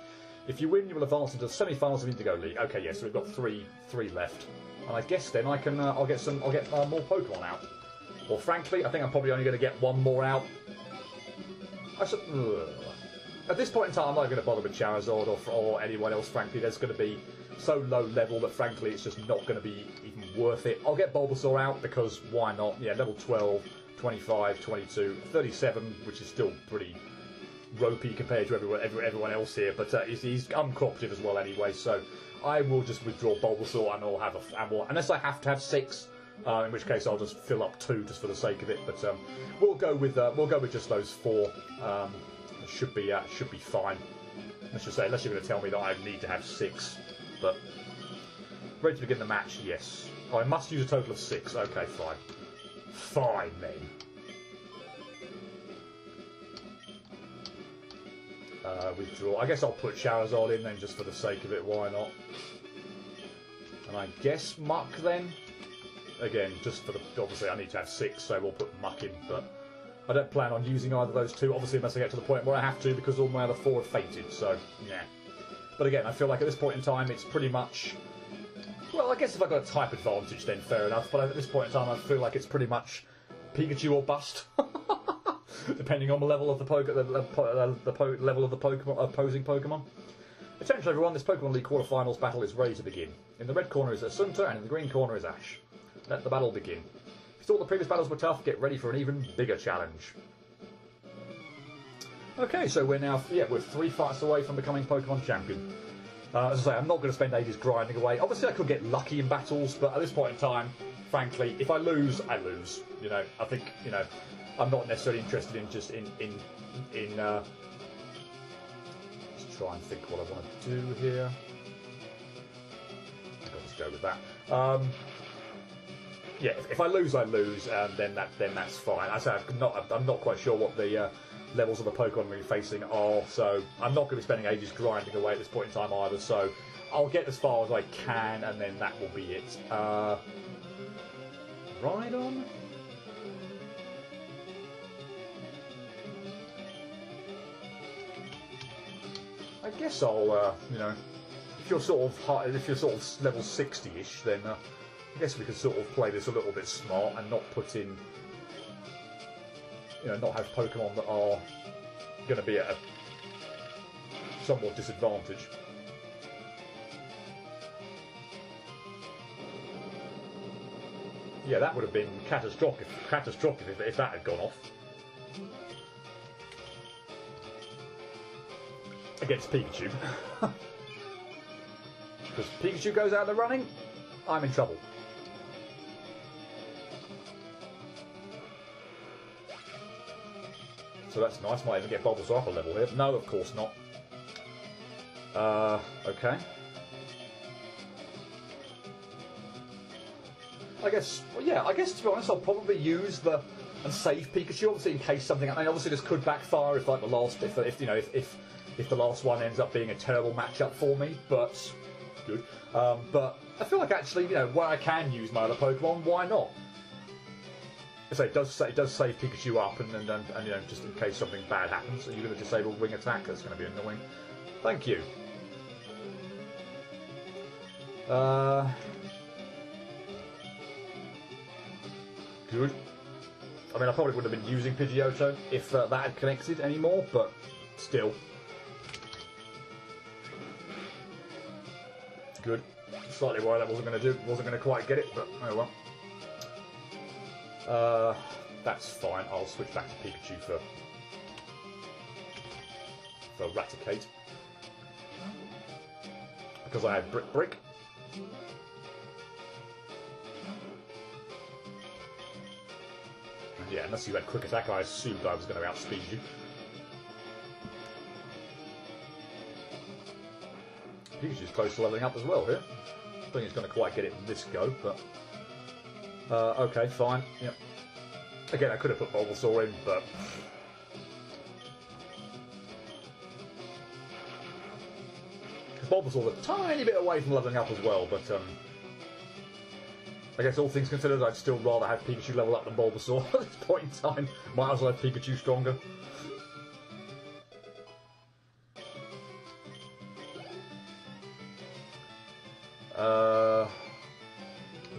If you win, you will advance into the semi-finals of Indigo League. Okay, yes, so we've got three left, and I guess then I can I'll get more Pokemon out. Or frankly, I think I'm probably only going to get 1 more out. At this point in time, I'm not going to bother with Charizard or anyone else. Frankly, there's going to be so low level that frankly it's just not going to be even worth it. I'll get Bulbasaur out because why not? Yeah, level 12, 25, 22, 37, which is still pretty ropey compared to everyone else here, but he's uncooperative as well anyway, so I will just withdraw Bulbasaur and I'll have unless I have to have 6, in which case I'll just fill up 2 just for the sake of it. But we'll go with just those 4. Should be fine. Let's just say, unless you're going to tell me that I need to have 6. But ready to begin the match? Yes. Oh, I must use a total of 6. Okay, fine. Fine then. Withdraw. I guess I'll put Charizard in then, just for the sake of it. Why not? And I guess Muck then. Again, just for the obviously I need to have 6, so we'll put Muck in. But I don't plan on using either of those 2. Obviously, unless I get to the point where I have to, because all my other 4 have fainted. So yeah. But again, I feel like at this point in time, it's pretty much. Well, I guess if I got a type advantage, then fair enough. But at this point in time, I feel like it's pretty much Pikachu or bust. Depending on the level of the level of the Pokemon opposing Pokemon. Attention everyone, this Pokemon League quarterfinals battle is ready to begin. In the red corner is Asunta and in the green corner is Ash. Let the battle begin. If you thought the previous battles were tough, get ready for an even bigger challenge. Okay, so we're 3 fights away from becoming Pokemon champion. As I say, I'm not going to spend ages grinding away. Obviously I could get lucky in battles, but at this point in time, frankly, if I lose, I lose. You know, I think, you know, I'm not necessarily interested in just let's try and think what I want to do here. I'll just go with that. Yeah, if I lose, I lose, and then that's fine. I say I'm not quite sure what the levels of the Pokemon we're facing are, so I'm not going to be spending ages grinding away at this point in time either. So I'll get as far as I can, and then that will be it. Rhydon. I guess I'll, you know, if you're sort of level 60-ish, then I guess we could sort of play this a little bit smart and not put in, you know, not have Pokemon that are going to be at a somewhat disadvantage. Yeah, that would have been catastrophic if that had gone off. Against Pikachu. Because Pikachu goes out of the running, I'm in trouble. So that's nice, might even get Bulbasaur up a level here. No, of course not. Okay. I guess, well, yeah, I guess to be honest, I'll probably use the and save Pikachu, obviously in case something. I mean, obviously this could backfire if like the last, if you know, if the last one ends up being a terrible matchup for me. But good. But I feel like actually, you know, where I can use my other Pokemon, why not? So it does save Pikachu up, and you know, just in case something bad happens, and you're going to disable Wing Attack. That's going to be annoying. Thank you. Good. I mean, I probably wouldn't have been using Pidgeotto if that had connected anymore, but still. Good. Slightly worried that wasn't going to quite get it, but oh well. That's fine. I'll switch back to Pikachu for Raticate. Because I had Brick. Yeah, unless you had Quick Attack, I assumed I was going to outspeed you. Pikachu's close to leveling up as well here. I don't think he's going to quite get it in this go, but... okay, fine. Yep. Again, I could have put Bulbasaur in, but... Bulbasaur's a tiny bit away from leveling up as well, but... I guess all things considered, I'd still rather have Pikachu level up than Bulbasaur at this point in time. Might as well have Pikachu stronger.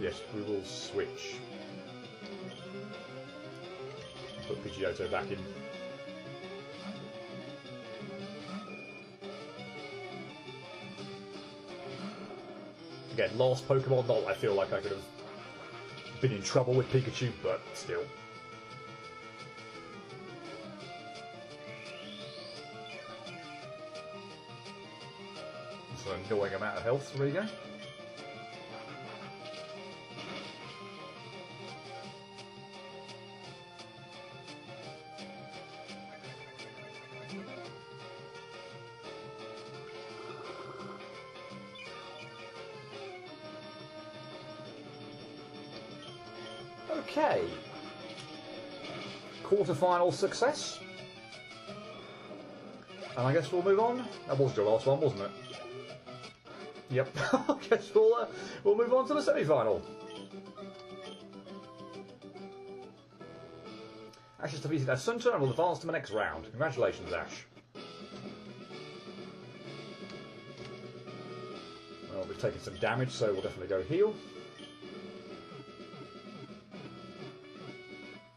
Yes, we will switch. Put Pidgeotto back in. Again, last Pokemon, not I feel like I could have been in trouble with Pikachu, but still. It's an annoying amount of health. There we go. Okay. Quarterfinal success. And I guess we'll move on. That was your last one, wasn't it? Yep. I guess we'll move on to the semi-final. Ash has defeated Asunta and will advance to the next round. Congratulations, Ash. Well, we've taken some damage, so we'll definitely go heal.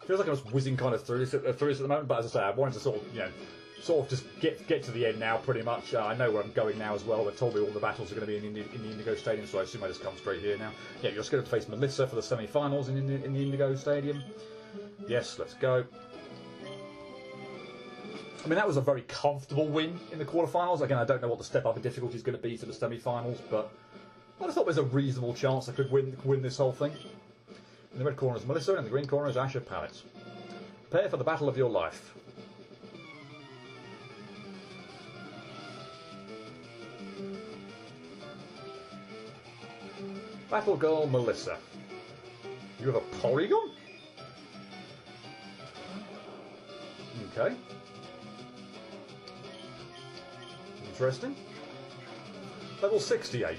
Feels like I was whizzing kind of through this at the moment, but as I say, I wanted to sort of just get to the end now, pretty much. I know where I'm going now as well. They've told me all the battles are going to be in the Indigo Stadium, so I assume I just come straight here now. Yeah, you're scheduled to face Melissa for the semi-finals in the Indigo Stadium. Yes, let's go. I mean, that was a very comfortable win in the quarterfinals. Again, I don't know what the step up in difficulty is going to be to the semi-finals, but I just thought there's a reasonable chance I could win this whole thing. In the red corner is Melissa, and in the green corner is Ash of Palette. Prepare for the battle of your life. Battle Girl Melissa. You have a Porygon? Okay. Interesting. Level 68.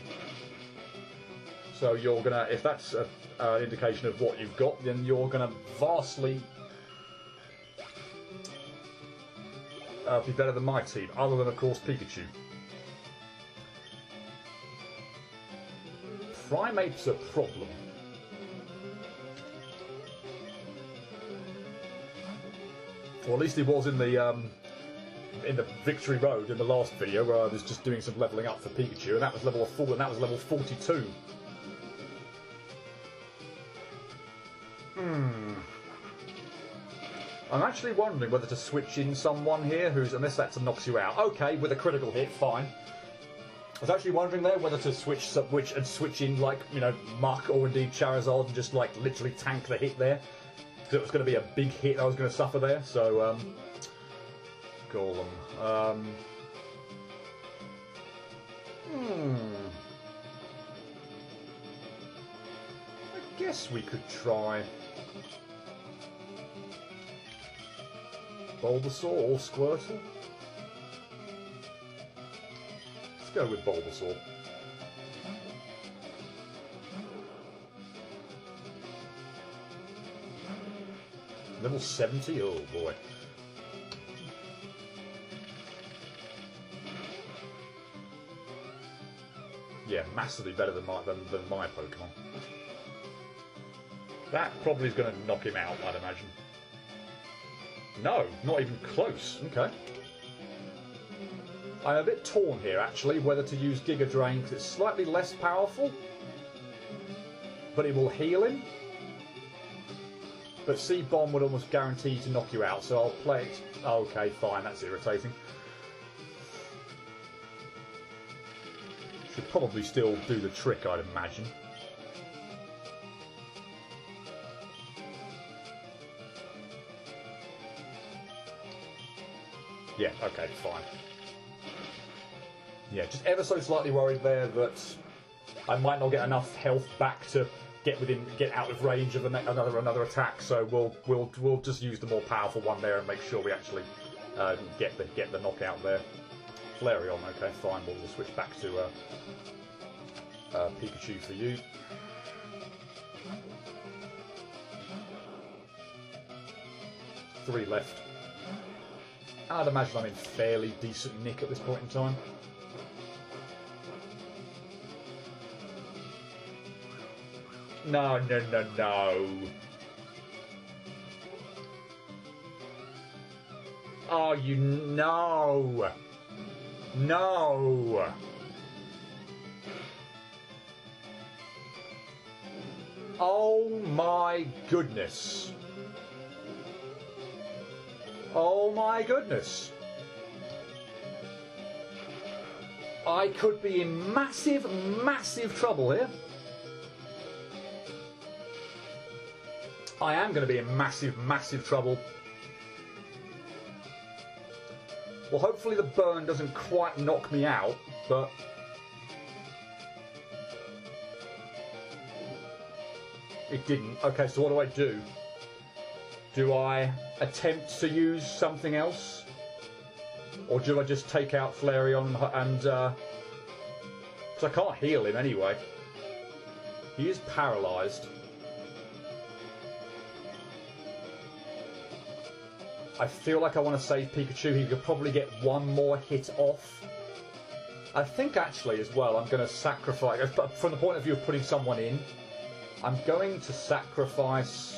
So you're gonna, if that's an indication of what you've got, then you're gonna vastly be better than my team, other than of course Pikachu. Primate's a problem. Or at least he was in the Victory Road in the last video, where I was just doing some leveling up for Pikachu, and that was level 4, and that was level 42. I'm actually wondering whether to switch in someone here who's, unless that knocks you out. Okay, with a critical hit, fine. I was actually wondering there whether to switch in, like, you know, Muck or indeed Charizard and just, like, literally tank the hit there. Because it was going to be a big hit I was going to suffer there, so, Golem. guess we could try Bulbasaur or Squirtle. Let's go with Bulbasaur. Level 70? Oh boy. Yeah, massively better than my Pokemon. That probably is going to knock him out, I'd imagine. No, not even close. Okay. I'm a bit torn here, actually, whether to use Giga Drain, because it's slightly less powerful, but it will heal him. But C-Bomb would almost guarantee to knock you out, so I'll play it. Okay, fine, that's irritating. Should probably still do the trick, I'd imagine. Yeah, okay, fine. Yeah, just ever so slightly worried there that I might not get enough health back to get out of range of another attack. So we'll just use the more powerful one there and make sure we actually get the knockout there. Flareon, okay, fine. We'll switch back to Pikachu for you. Three left. I'd imagine I'm in fairly decent nick at this point in time. No, no, no, no. Oh, you no. No. Oh my goodness. Oh my goodness. I could be in massive, massive trouble here. I am going to be in massive, massive trouble. Well, hopefully the burn doesn't quite knock me out, but... It didn't. Okay, so what do I do? Do I attempt to use something else? Or do I just take out Flareon and... Because I can't heal him anyway. He is paralysed. I feel like I want to save Pikachu. He could probably get one more hit off. I think actually as well I'm going to sacrifice... From the point of view of putting someone in, I'm going to sacrifice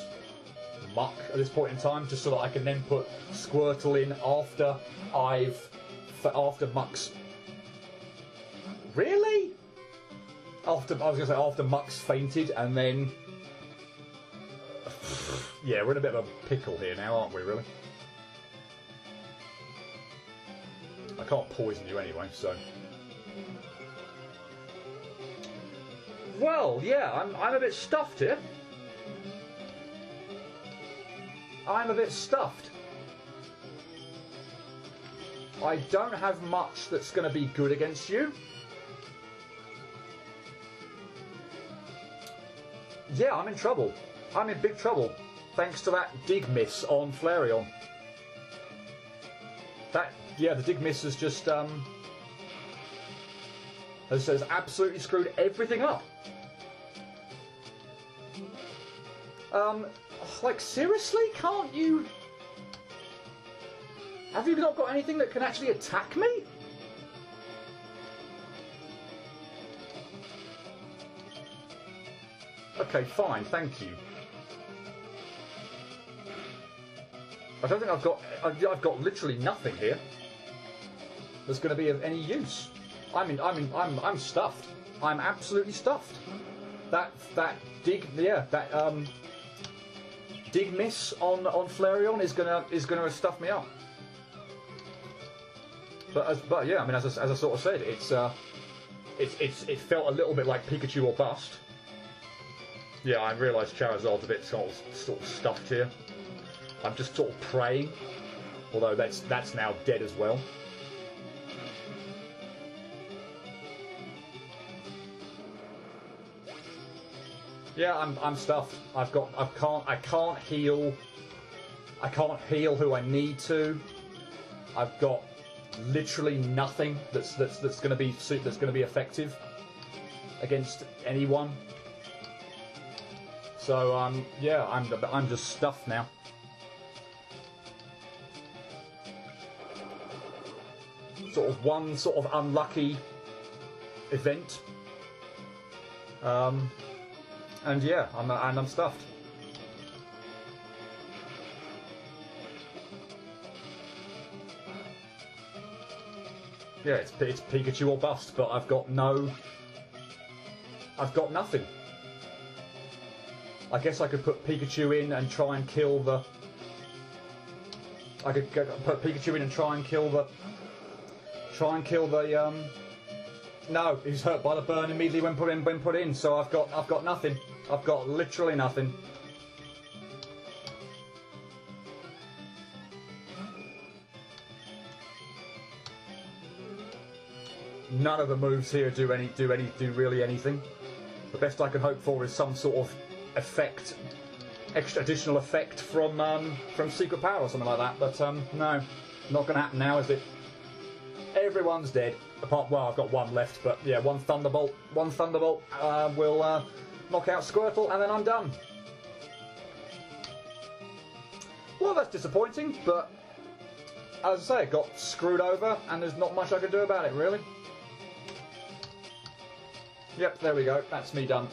Muck at this point in time, just so that I can then put Squirtle in after Muck's... Really? I was going to say after Muck's fainted, and then... Yeah, we're in a bit of a pickle here now, aren't we, really? I can't poison you anyway, so... Well, yeah, I'm a bit stuffed here. I'm a bit stuffed. I don't have much that's going to be good against you. Yeah, I'm in trouble. I'm in big trouble. Thanks to that dig miss on Flareon. Yeah, the dig miss has just has absolutely screwed everything up. Like seriously, can't you? Have you not got anything that can actually attack me? Okay, fine, thank you. I don't think I've got literally nothing here that's going to be of any use. I'm stuffed. I'm absolutely stuffed. That dig miss on Flareon is gonna stuff me up. But yeah, I mean, as I sort of said, it felt a little bit like Pikachu or bust. Yeah, I realised Charizard's a bit sort of stuffed here. I'm just sort of praying, although that's now dead as well. Yeah, I'm stuffed. I can't heal. I can't heal who I need to. I've got literally nothing that's going to be effective against anyone. So yeah, I'm just stuffed now. One sort of unlucky event, and yeah, I'm stuffed. Yeah, it's Pikachu or bust, but I've got nothing. I guess I could put Pikachu in and try and kill the. I could put Pikachu in and try and kill the. No, he's hurt by the burn immediately when put in. So I've got nothing. I've got literally nothing. None of the moves here do really anything. The best I can hope for is some sort of effect, additional effect from Secret Power or something like that. But no, not going to happen now, is it? Everyone's dead. Well, I've got one left, but yeah, one Thunderbolt will knock out Squirtle, and then I'm done. Well, that's disappointing, but as I say, it got screwed over, and there's not much I can do about it, really. Yep, there we go. That's me done.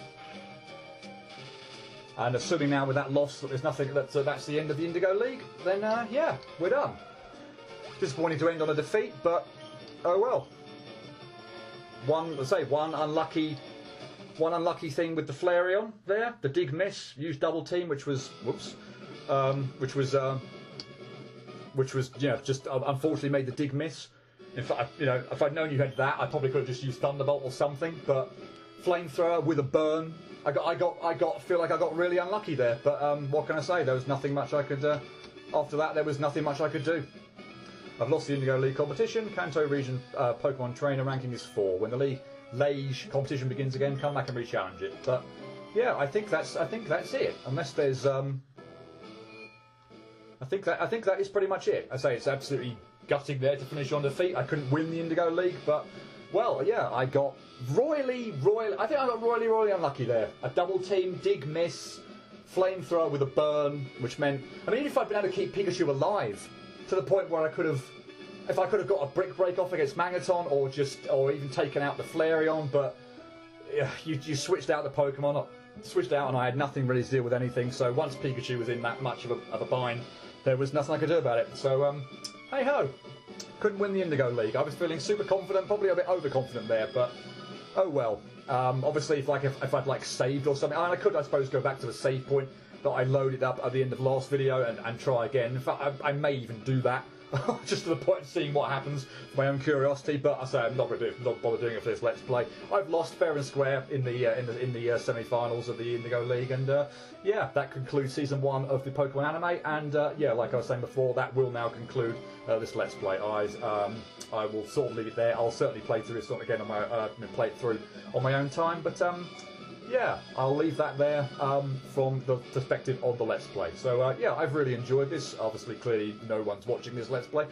And assuming now with that loss that there's nothing, that's the end of the Indigo League, then yeah, we're done. Disappointing to end on a defeat, but oh well. One unlucky thing with the Flareon there, the dig miss, used double team, which was just unfortunately made the dig miss. In fact, if I'd known you had that, I probably could have just used Thunderbolt or something. But Flamethrower with a burn, I feel like I got really unlucky there. But what can I say? There was nothing much I could. After that, there was nothing much I could do. I've lost the Indigo League competition. Kanto region Pokemon trainer ranking is 4. When the Liege competition begins again, come back and re-challenge it. But yeah, I think that's it. Unless there's I think that is pretty much it. I say it's absolutely gutting there to finish on defeat. I couldn't win the Indigo League, but well, yeah, I got royally unlucky there. A double team, dig miss, Flamethrower with a burn, which meant, I mean, if I'd been able to keep Pikachu alive to the point where I could have, if I could have got a Brick Break off against Magneton, or even taken out the Flareon, but yeah, you switched out the Pokemon, switched out, and I had nothing really to deal with anything. So once Pikachu was in that much of a bind, there was nothing I could do about it. So hey ho, couldn't win the Indigo League. I was feeling super confident, probably a bit overconfident there, but oh well. Obviously, if I'd saved or something, I could, I suppose, go back to the save point that I loaded up at the end of last video and try again. In fact, I may even do that, just to the point of seeing what happens for my own curiosity. But I say I'm not bother doing it for this Let's Play. I've lost fair and square in the semi-finals of the Indigo League, and yeah, that concludes season 1 of the Pokemon anime. And yeah, like I was saying before, that will now conclude this Let's Play. I will sort of leave it there. I'll certainly play through this again on my play it through on my own time, but yeah, I'll leave that there from the perspective of the Let's Play. So yeah, I've really enjoyed this. Obviously, clearly no one's watching this Let's Play,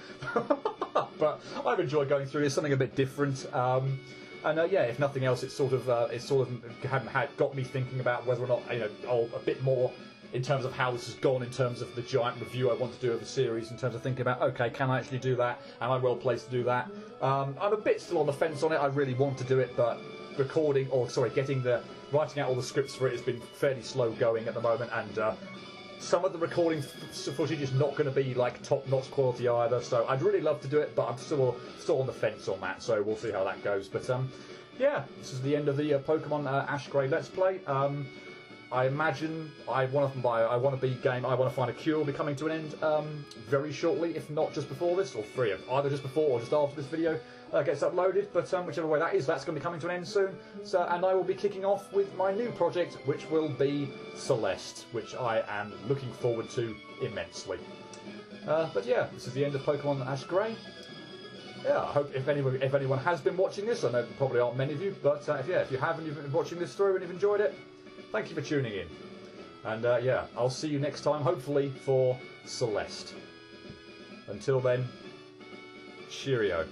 but I've enjoyed going through this, something a bit different. And yeah, if nothing else, it sort of got me thinking about whether or not a bit more in terms of how this has gone, in terms of the giant review I want to do of the series, in terms of thinking about, okay, can I actually do that? Am I well placed to do that? I'm a bit still on the fence on it. I really want to do it, but writing out all the scripts for it has been fairly slow going at the moment, and some of the recording footage is not going to be like top-notch quality either. So I'd really love to do it, but I'm still on the fence on that. So we'll see how that goes. But yeah, this is the end of the Pokemon AshGray Let's Play. I imagine I want to find a cure will be coming to an end very shortly, if not just before this, or either just before or just after this video gets uploaded. But whichever way that is, that's going to be coming to an end soon. So, and I will be kicking off with my new project, which will be Celeste, which I am looking forward to immensely. But yeah, this is the end of Pokemon AshGray. Yeah, I hope if anyone has been watching this, I know there probably aren't many of you, but if you have and you've been watching this through and you've enjoyed it, thank you for tuning in. And yeah, I'll see you next time, hopefully for Celeste. Until then, cheerio.